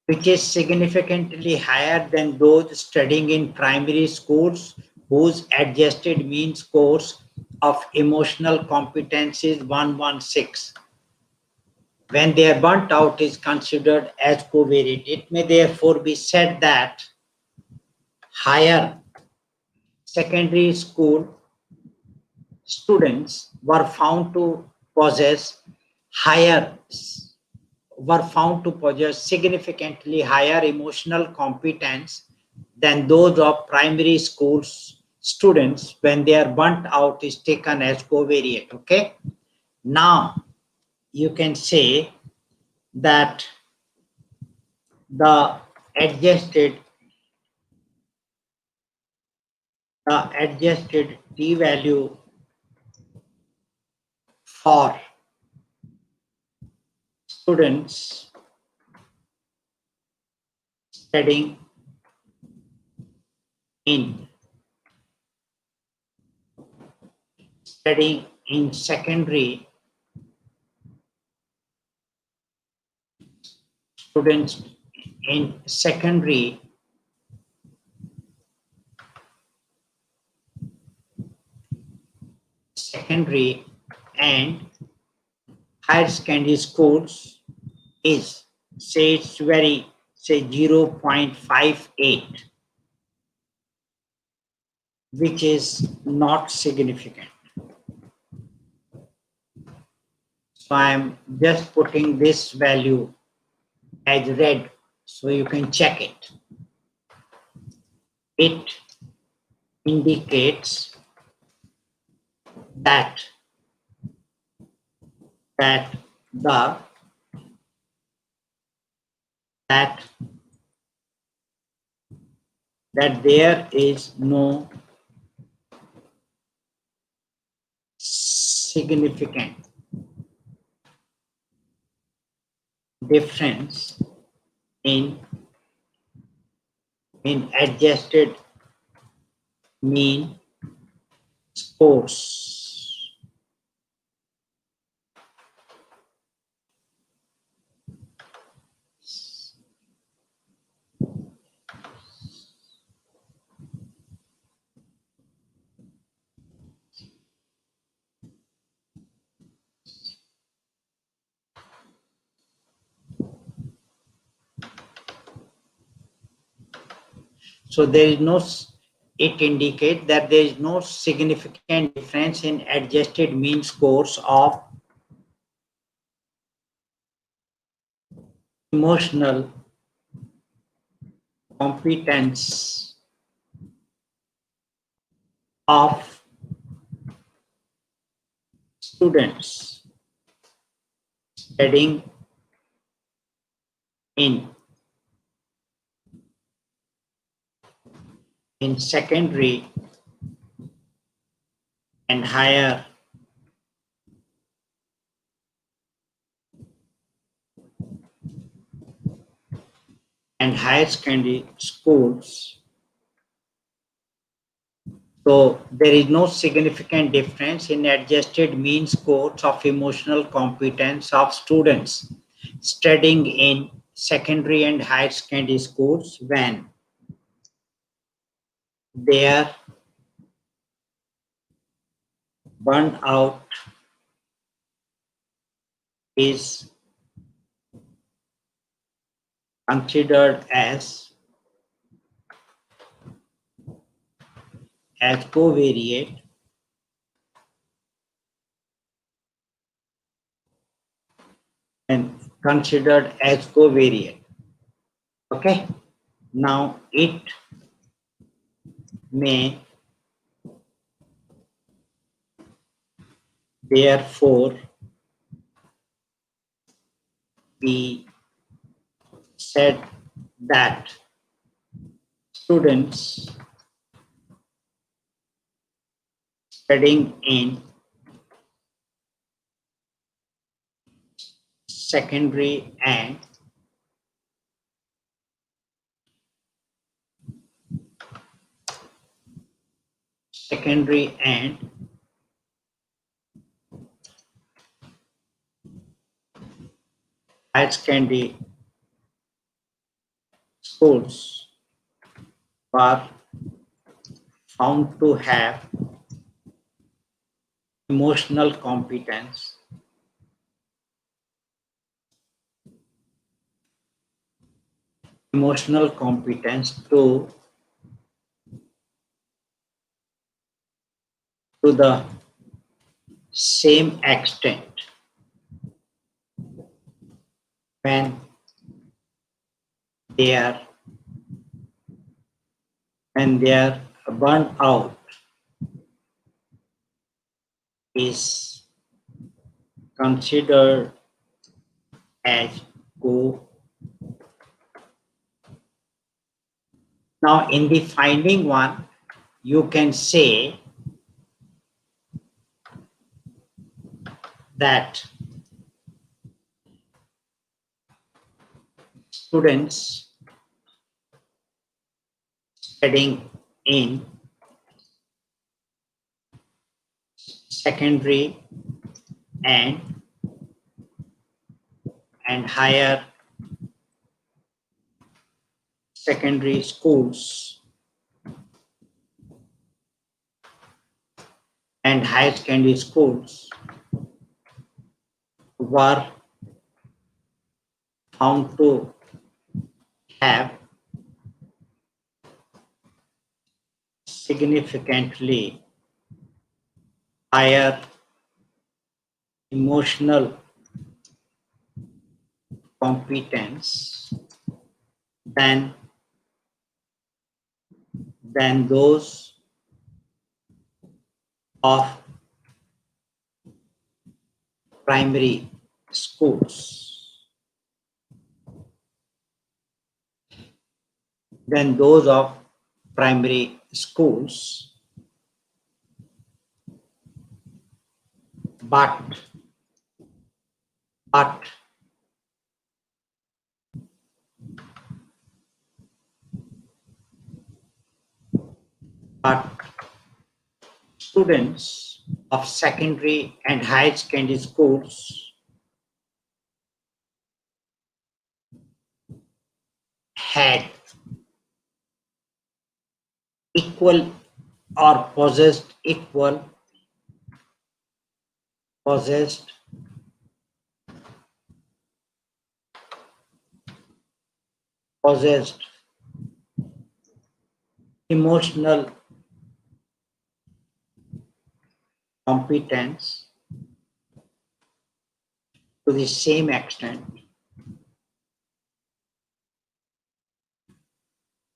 which is significantly higher than those studying in primary schools whose adjusted mean scores of emotional competence is 116. When they are burnt out is considered as covariate. It may therefore be said that higher secondary school students were found to possess significantly higher emotional competence than those of primary schools students when they are burnt out is taken as covariate. Okay, now you can say that the adjusted t value for students studying in secondary, students in secondary and higher secondary schools is, say, it's very, say, 0.58, which is not significant. So I'm just putting this value as red so you can check it. It indicates that that there is no significant difference in adjusted mean scores. So there is no, it indicates that there is no significant difference in adjusted mean scores of emotional competence of students studying in secondary and higher secondary schools. So there is no significant difference in adjusted mean scores of emotional competence of students studying in secondary and higher secondary schools when their burnout is considered as covariate and considered as covariate. Okay, now it may therefore be said that students studying in secondary and higher secondary schools were found to have emotional competence to the same extent when their burnout is considered as Now in the finding one, you can say that students studying in secondary and higher secondary schools and higher secondary schools were found to have significantly higher emotional competence than those of primary schools, primary schools, but students of secondary and higher secondary schools had equal or possessed emotional competence to the same extent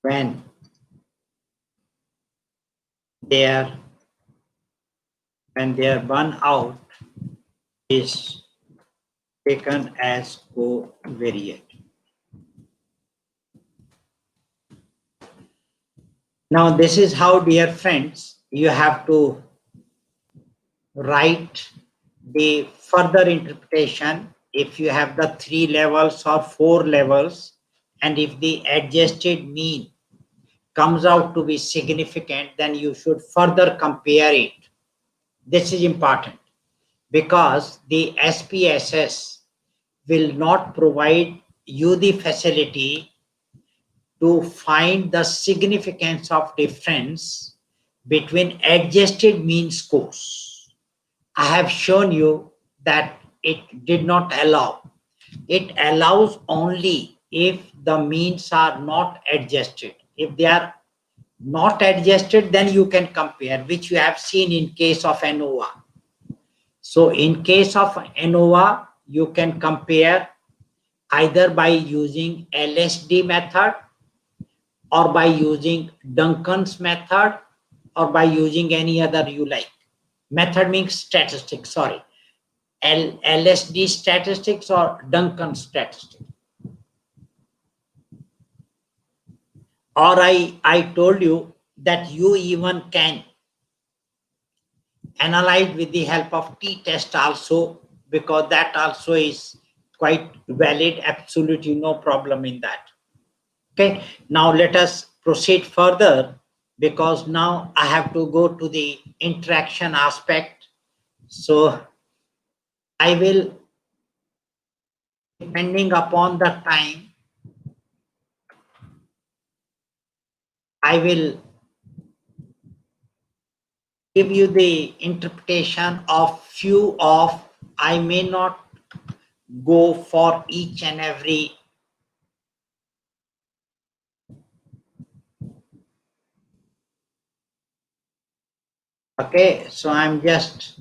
when their burnout is taken as covariate. Now this is how, dear friends, you have to write the further interpretation if you have the 3 levels or 4 levels, and if the adjusted mean comes out to be significant, then you should further compare it. This is important because the SPSS will not provide you the facility to find the significance of difference between adjusted mean scores. I have shown you that it did not allow. It allows only if the means are not adjusted. If they are not adjusted, then you can compare, which you have seen in case of ANOVA. So in case of ANOVA, you can compare either by using LSD method or by using Duncan's method or by using any other you like. Method means statistics, sorry. LSD statistics or Duncan statistics. Or I told you that you even can analyze with the help of t-test also, because that also is quite valid, absolutely no problem in that. Okay, now let us proceed further, because now I have to go to the interaction aspect. So I will, depending upon the time, I will give you the interpretation of few of, I may not go for each and every okay, so I'm just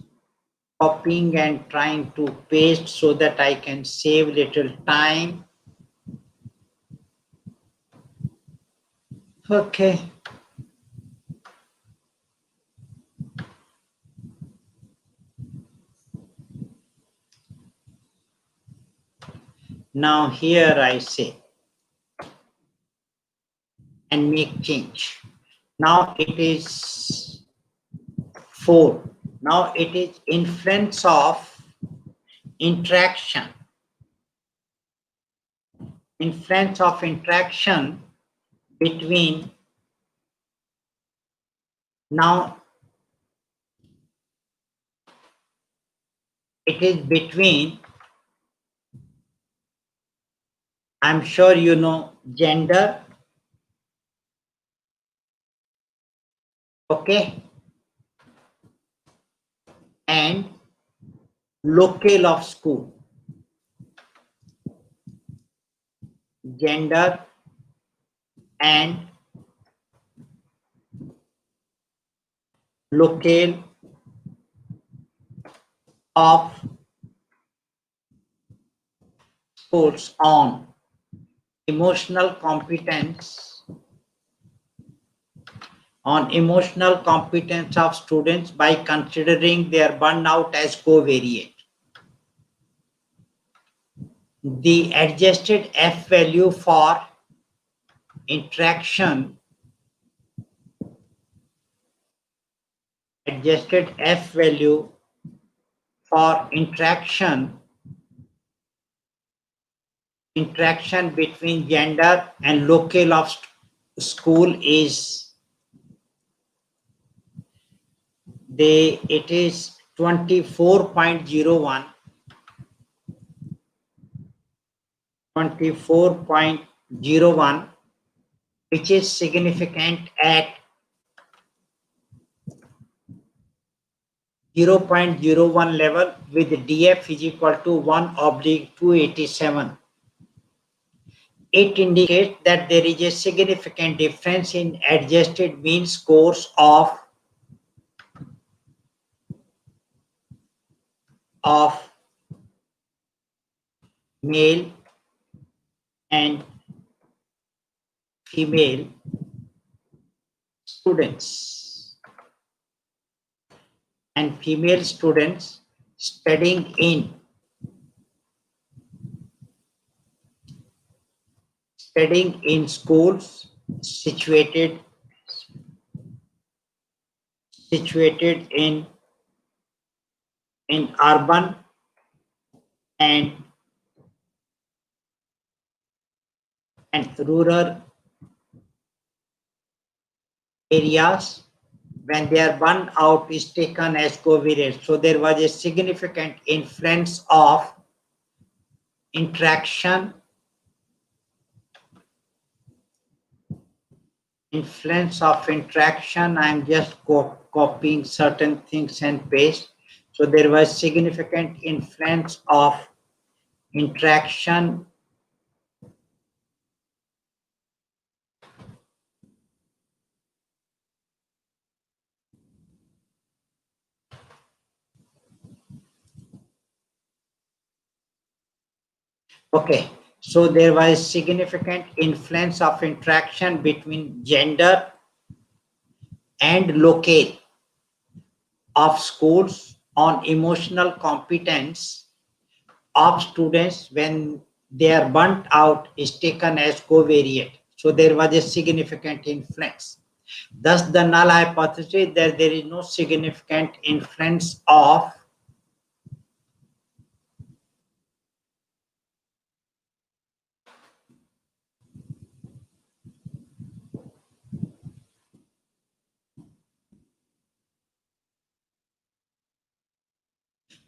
copying and trying to paste so that I can save little time. Okay. Now here I say, and make change. Now it is 4. Now it is influence of interaction. Influence of interaction between, now it is between, I'm sure you know, gender, okay, and locale of school. Gender and locale of schools on emotional competence, of students by considering their burnout as covariate. The adjusted F value for interaction, adjusted F value for interaction between gender and locale of school is, it is 24.01, 24.01, which is significant at 0.01 level with DF is equal to 1/287. It indicates that there is a significant difference in adjusted mean scores of male and female students, and female students studying in schools situated in urban and rural areas, when their burnout is taken as covariate. So there was a significant influence of interaction, I'm just copying certain things and paste. So there was significant influence of interaction Okay, so there was significant influence of interaction between gender and locale of schools on emotional competence of students when their burnt out is taken as covariate. So there was a significant influence. Thus, the null hypothesis that there is no significant influence of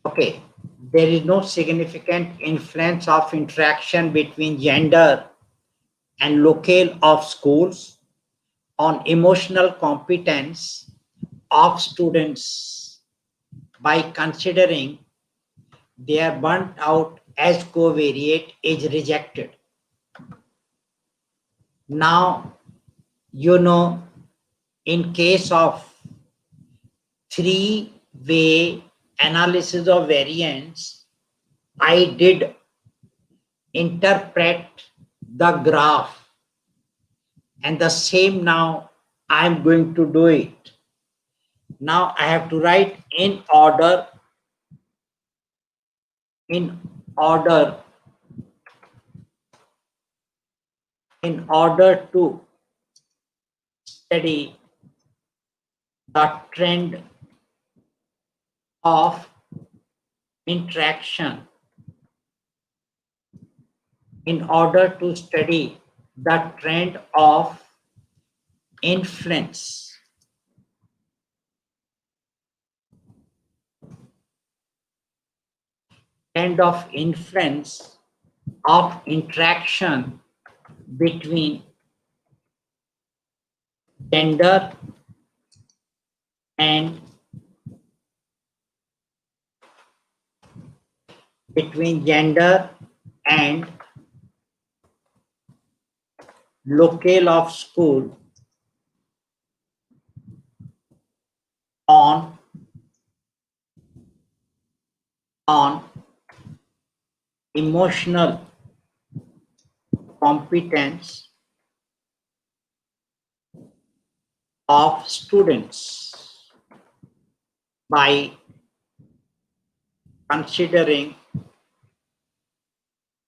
Okay, there is no significant influence of interaction between gender and locale of schools on emotional competence of students by considering their burnt out as covariate is rejected. Now, you know, in case of three-way analysis of variance, I did interpret the graph, and the same now I'm going to do it. Now I have to write in order to study the trend of interaction, in order to study the trend of influence, of interaction between gender and locale of school on emotional competence of students by considering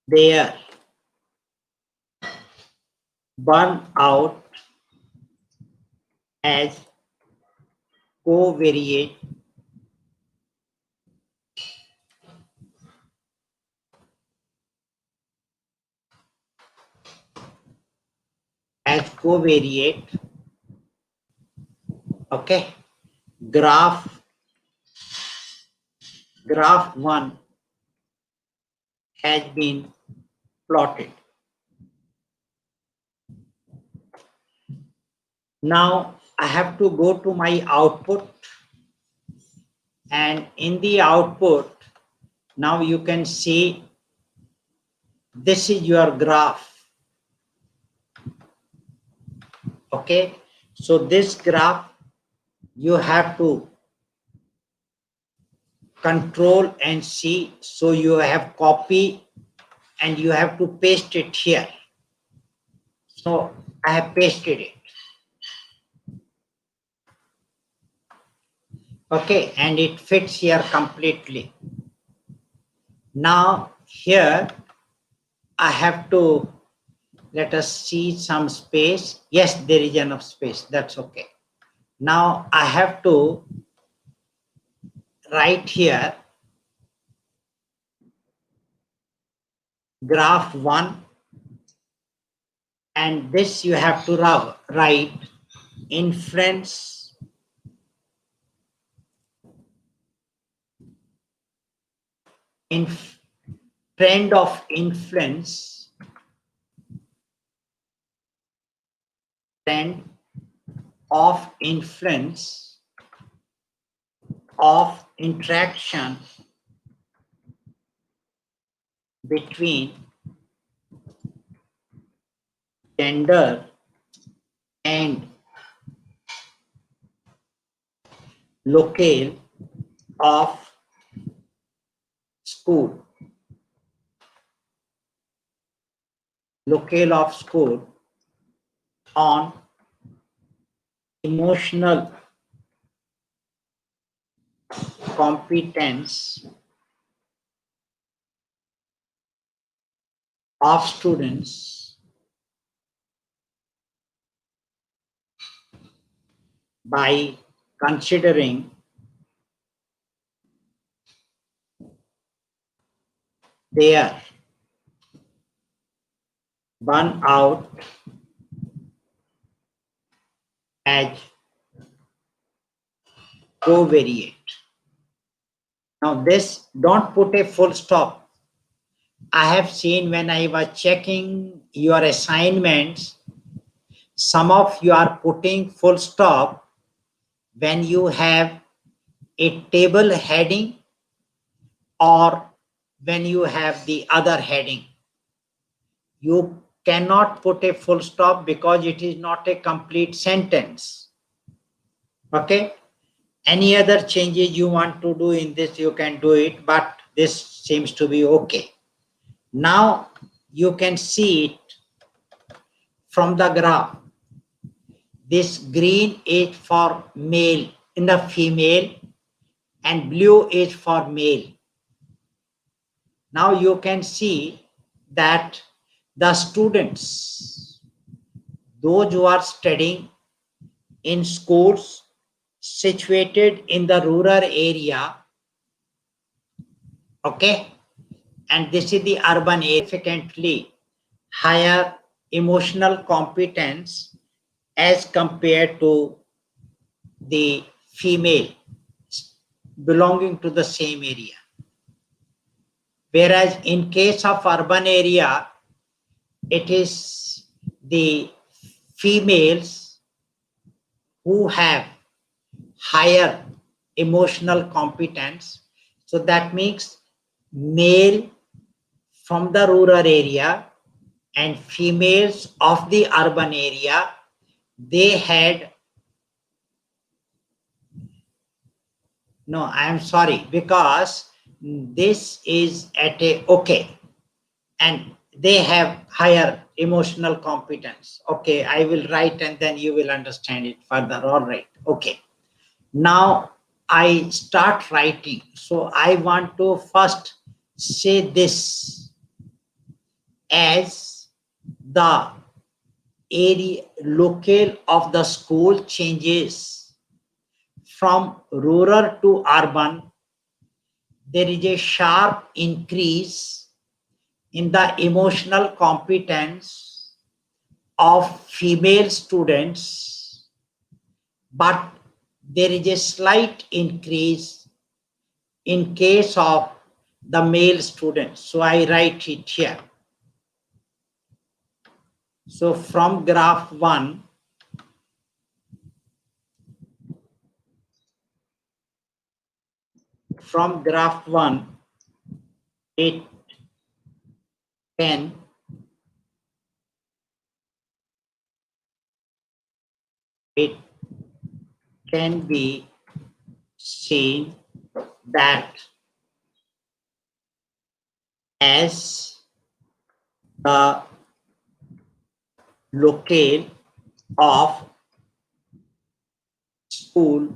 their burnout as covariate okay. Graph 1 has been plotted. Now I have to go to my output, and in the output now you can see this is your graph. Okay, so this graph you have to control and see, so you have copy and you have to paste it here. So I have pasted it. Okay, and it fits here completely. Now here I have to, let us see some space. Yes, there is enough space, that's okay. Now I have to write here graph 1, and this you have to write influence trend of influence, of interaction between gender and locale of school. On emotional competence of students by considering their burnout as covariate. Now this, don't put a full stop. I have seen when I was checking your assignments, some of you are putting full stop when you have a table heading or when you have the other heading. You cannot put a full stop because it is not a complete sentence. Okay, any other changes you want to do in this, you can do it, but this seems to be okay. Now you can see it from the graph. This green is for male, in the female, and blue is for male. Now you can see that the students, those who are studying in schools situated in the rural area, okay, and this is the urban area, significantly higher emotional competence as compared to the female belonging to the same area. Whereas in case of urban area, it is the females who have higher emotional competence. So that means male from the rural area and females of the urban area, they had, no, I am sorry, because this is at a, okay, and they have higher emotional competence. Okay, I will write and then you will understand it further. All right, okay. Now I start writing. So I want to first say this as the area locale of the school changes from rural to urban. There is a sharp increase in the emotional competence of female students, but there is a slight increase in case of the male students. So I write it here. So from graph 1, it can be seen that as the locale of school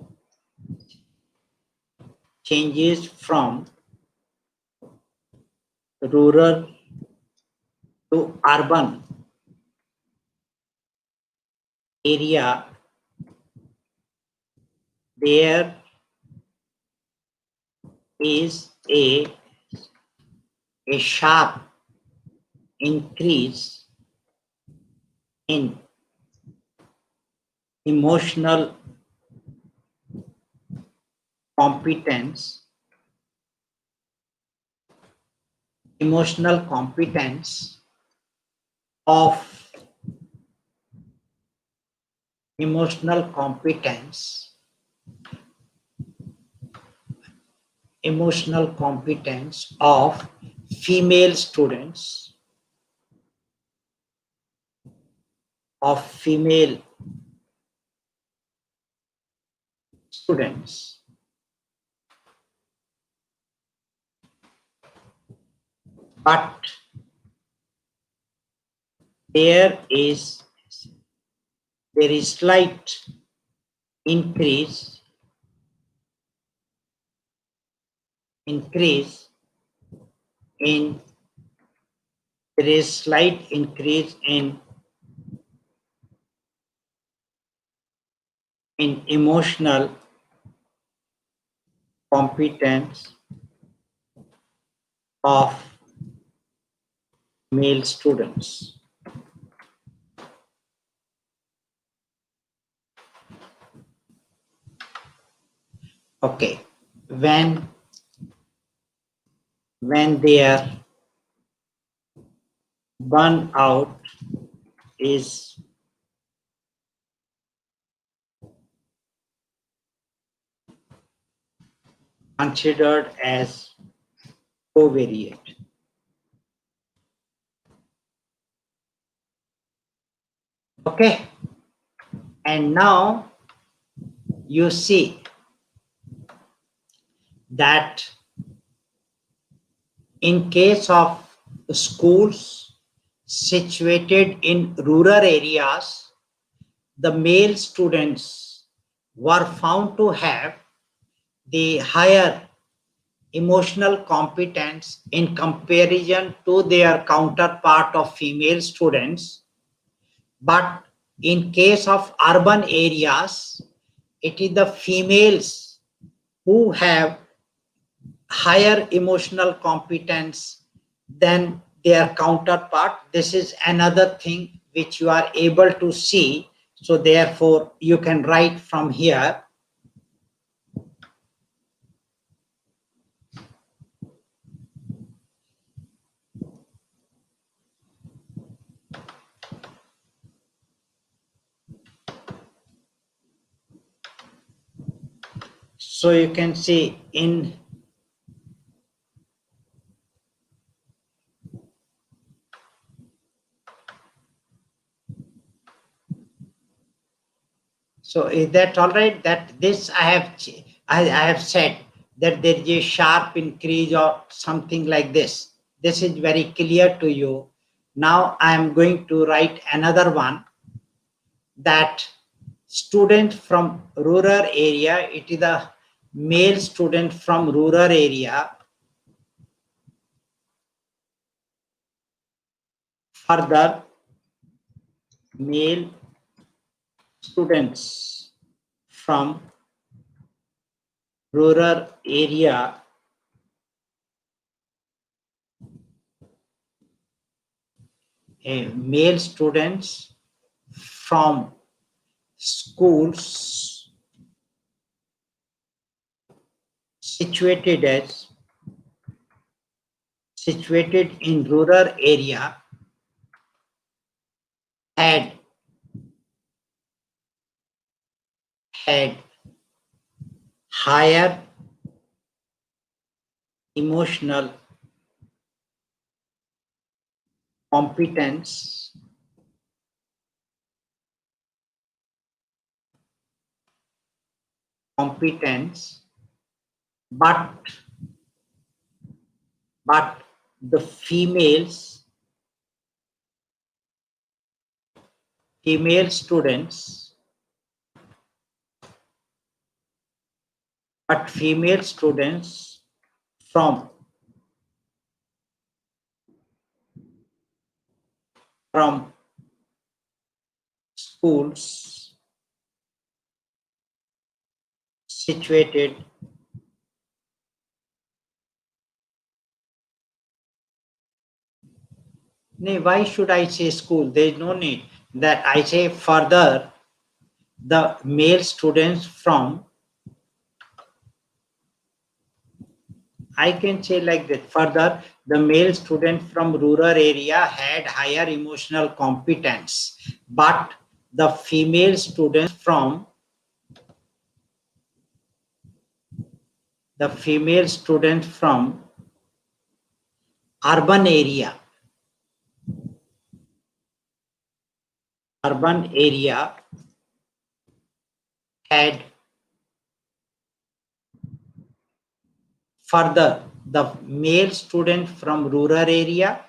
changes from rural to urban area, there is a sharp increase in emotional competence of female students, but there is slight increase in emotional competence of male students. Okay, when their burnout is considered as covariate. Okay, and now you see that in case of schools situated in rural areas, the male students were found to have the higher emotional competence in comparison to their counterpart of female students, but In case of urban areas, it is the females who have higher emotional competence than their counterpart. This is another thing which you are able to see. So therefore, you can write from here. So you can see in so is that all right? That this I have said that there is a sharp increase or something like this. This is very clear to you. Now I am going to write another one, that student from rural area, it is a male student from rural area. Further, male students from rural area male students from schools situated in rural area had higher emotional competence but the female students from schools situated why should I say school? There is no need that I say further the male students from, I can say like that, further the male student from rural area had higher emotional competence, but the female students from urban area had further the male student from rural area,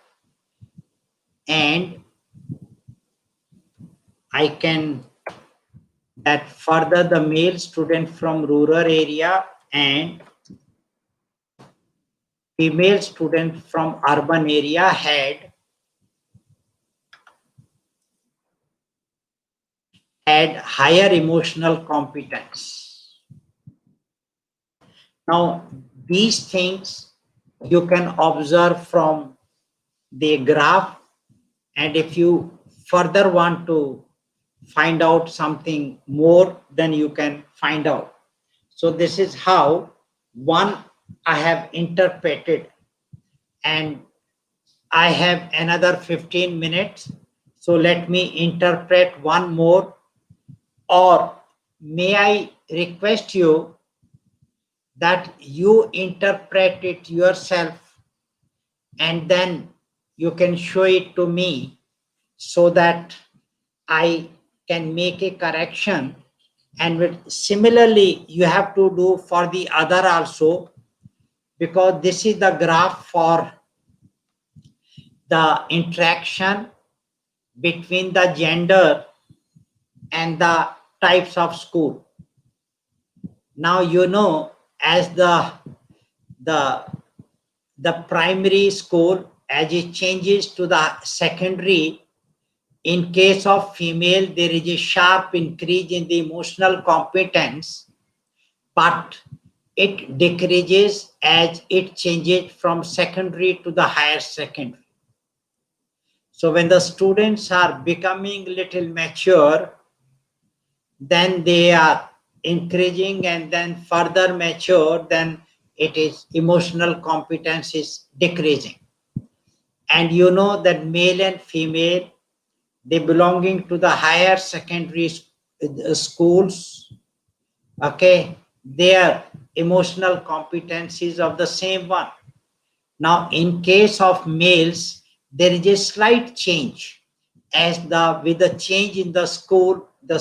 and I can that further the male student from rural area and female student from urban area had higher emotional competence. Now, these things you can observe from the graph, and if you further want to find out something more, then you can find out. So this is how one I have interpreted, and I have another 15 minutes. So let me interpret one more, or may I request you that you interpret it yourself and then you can show it to me so that I can make a correction. And similarly, you have to do for the other also, because this is the graph for the interaction between the gender and the types of school. Now you know, as the primary school, as it changes to the secondary, In case of female, there is a sharp increase in the emotional competence, but it decreases as it changes from secondary to the higher secondary. So when the students are becoming little mature, then they are increasing, and then further mature, then it is emotional competence is decreasing. And you know that male and female, they belonging to the higher secondary schools, okay, their emotional competencies of the same one. Now in case of males, there is a slight change as with the change in the school, the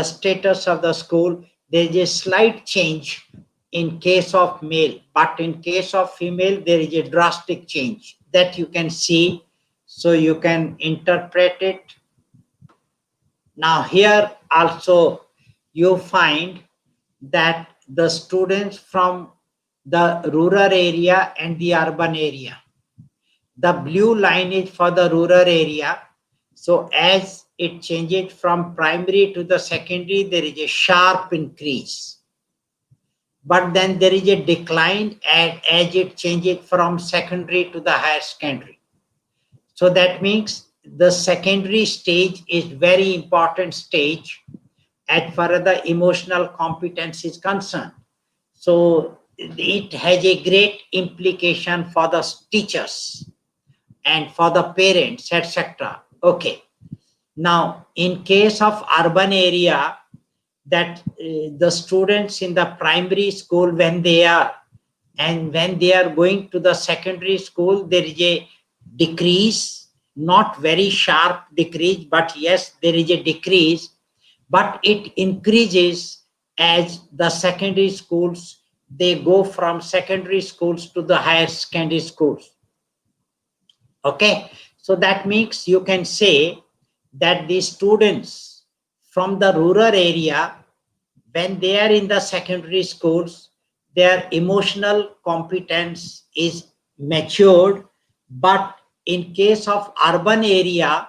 status of the school, there is a slight change in case of male, but in case of female, there is a drastic change that you can see, so you can interpret it. Now here also you find that the students from the rural area and the urban area, the blue line is for the rural area. So as it changes from primary to the secondary, there is a sharp increase. But then there is a decline as it changes from secondary to the higher secondary. So that means the secondary stage is very important stage as far as the emotional competence is concerned. So it has a great implication for the teachers and for the parents, etc. Okay. Now, in case of urban area, that the students in the primary school, when they are going to the secondary school, there is a decrease, not very sharp decrease, but yes, there is a decrease, but it increases as the secondary schools, they go from secondary schools to the higher secondary schools. Okay, so that means you can say that the students from the rural area, when they are in the secondary schools, their emotional competence is matured, but in case of urban area,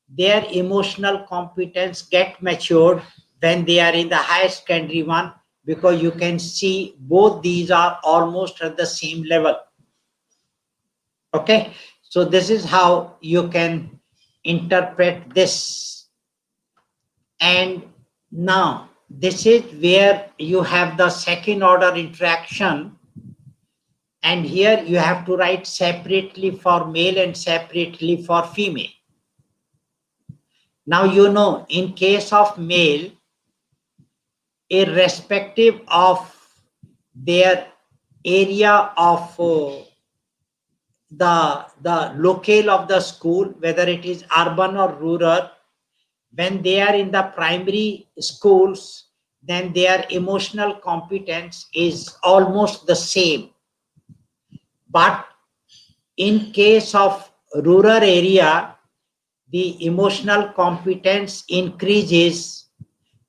their emotional competence get matured when they are in the higher secondary one, because you can see both these are almost at the same level. Okay, so this is how you can interpret this. And now this is where you have the second order interaction, and here you have to write separately for male and separately for female. Now you know, in case of male, irrespective of their area of the locale of the school, whether it is urban or rural, when they are in the primary schools, then their emotional competence is almost the same. But in case of rural area, the emotional competence increases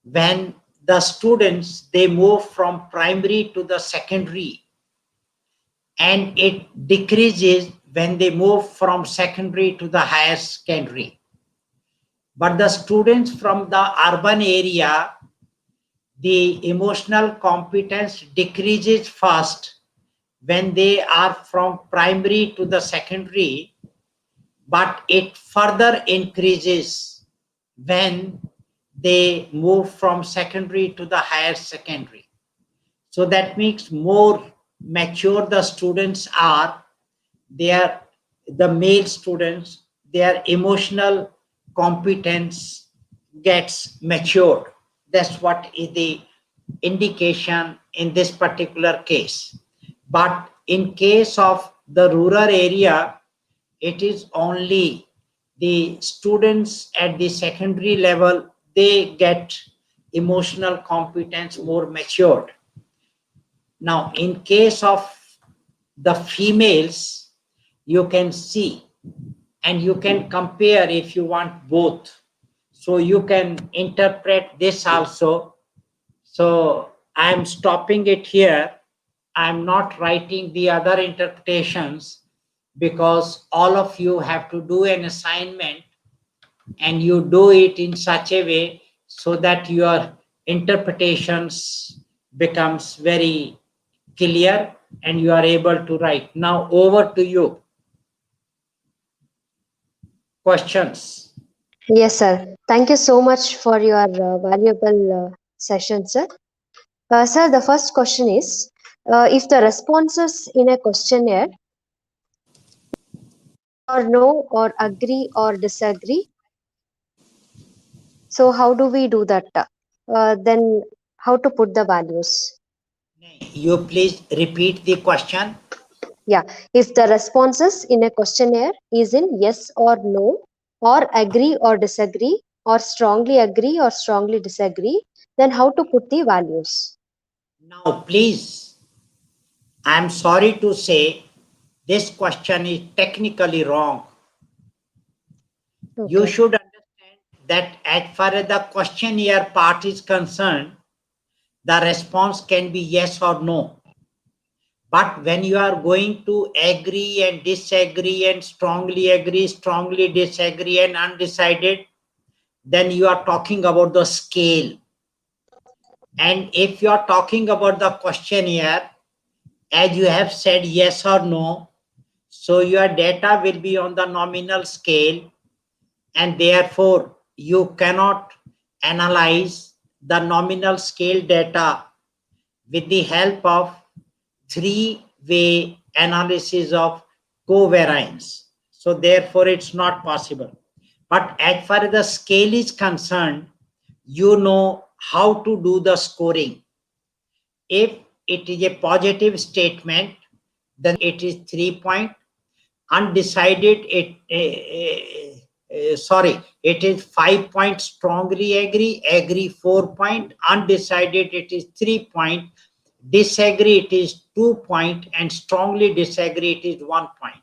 when the students, they move from primary to the secondary, and it decreases when they move from secondary to the higher secondary. But the students from the urban area, the emotional competence decreases first when they are from primary to the secondary, but it further increases when they move from secondary to the higher secondary. So that means more mature the students are, the male students, their emotional competence gets matured. That's what is the indication in this particular case. But in case of the rural area, it is only the students at the secondary level, they get emotional competence more matured. Now, in case of the females, you can see and you can compare if you want both. So you can interpret this also. So I'm stopping it here. I'm not writing the other interpretations because all of you have to do an assignment and you do it in such a way so that your interpretations becomes very clear and you are able to write. Now over to you. Questions? Yes, sir. Thank you so much for your valuable session, sir. Sir, the first question is, if the responses in a questionnaire or no or agree or disagree, so how do we do that? Then how to put the values? You please repeat the question. Yeah, if the responses in a questionnaire is in yes or no, or agree or disagree, or strongly agree or strongly disagree, then how to put the values? Now please, I am sorry to say this question is technically wrong. You Okay. should understand that as far as the questionnaire part is concerned, the response can be yes or no. But when you are going to agree and disagree and strongly agree, strongly disagree and undecided, then you are talking about the scale. And if you are talking about the questionnaire, as you have said yes or no, so your data will be on the nominal scale, and therefore you cannot analyze the nominal scale data with the help of three-way analysis of covariance. So therefore it's not possible. But as far as the scale is concerned, you know how to do the scoring. If it is a positive statement, then it is 3 point. Undecided, it is 5 point. Strongly agree 4 point. Undecided, it is 3 point. Disagree, it is 2 point, and strongly disagree, it is 1 point.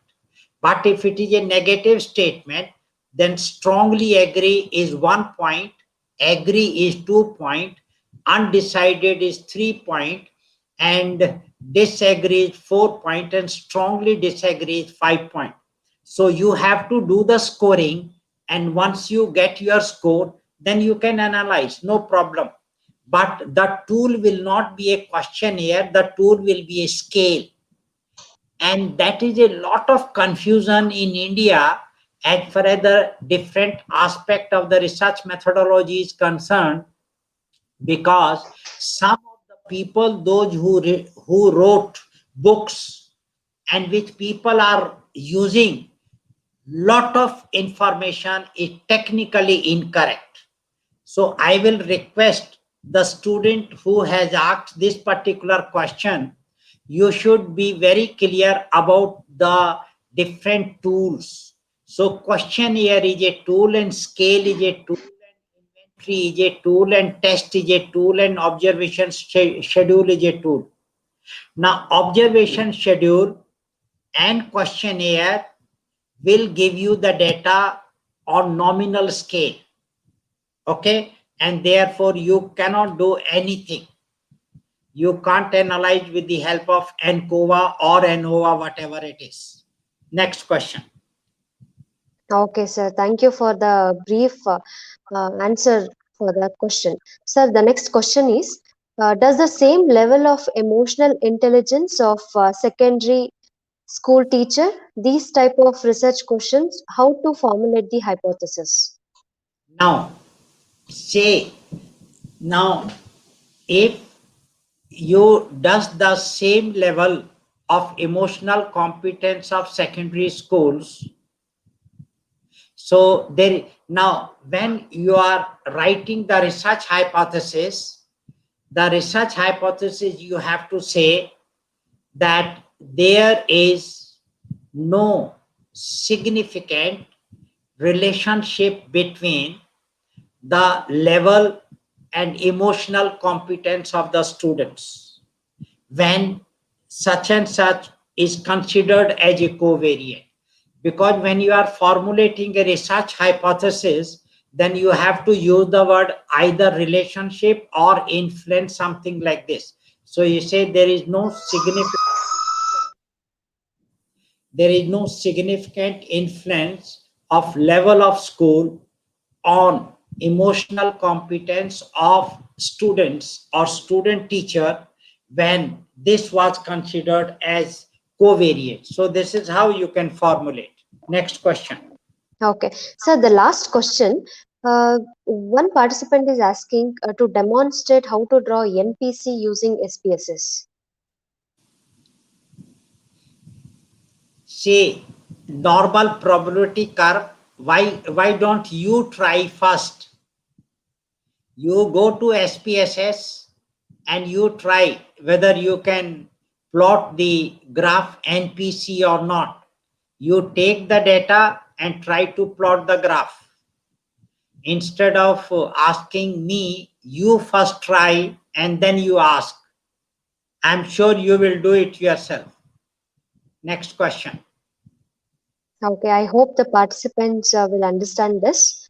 But if it is a negative statement, then strongly agree is 1 point, agree is 2 point, undecided is 3 point, and disagree is 4 point, and strongly disagree is 5 point. So you have to do the scoring, and once you get your score, then you can analyze, no problem. But the tool will not be a questionnaire, the tool will be a scale. And that is a lot of confusion in India as far as the different aspect of the research methodology is concerned, because some of the people, those who wrote books and which people are using, lot of information is technically incorrect. So I will request the student who has asked this particular question, you should be very clear about the different tools. So questionnaire is a tool, and scale is a tool, and inventory is a tool, and test is a tool, and observation schedule is a tool. Now observation schedule and questionnaire will give you the data on nominal scale. Okay, and therefore you cannot do anything. You can't analyze with the help of ANCOVA or ANOVA, whatever it is. Next question. Okay, sir. Thank you for the brief answer for that question. Sir, the next question is, does the same level of emotional intelligence of secondary school teacher, these type of research questions, how to formulate the hypothesis? Now say, now if you does the same level of emotional competence of secondary schools, so there, now when you are writing the research hypothesis, you have to say that there is no significant relationship between the level and emotional competence of the students when such and such is considered as a covariant. Because when you are formulating a research hypothesis, then you have to use the word either relationship or influence, something like this. So you say there is no significant influence of level of school on emotional competence of students or student teacher when this was considered as covariate. So this is how you can formulate. Next question. Okay. So the last question, one participant is asking to demonstrate how to draw NPC using SPSS. Say normal probability curve. Why don't you try first? You go to SPSS and you try whether you can plot the graph NPC or not. You take the data and try to plot the graph. Instead of asking me, you first try and then you ask. I'm sure you will do it yourself. Next question. Okay, I hope the participants will understand this.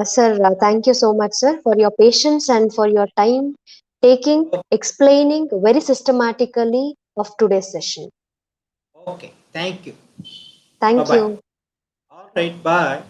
Sir, thank you so much, sir, for your patience and for your time taking, explaining very systematically of today's session. Okay, thank you. Thank Bye-bye. you. All right, bye.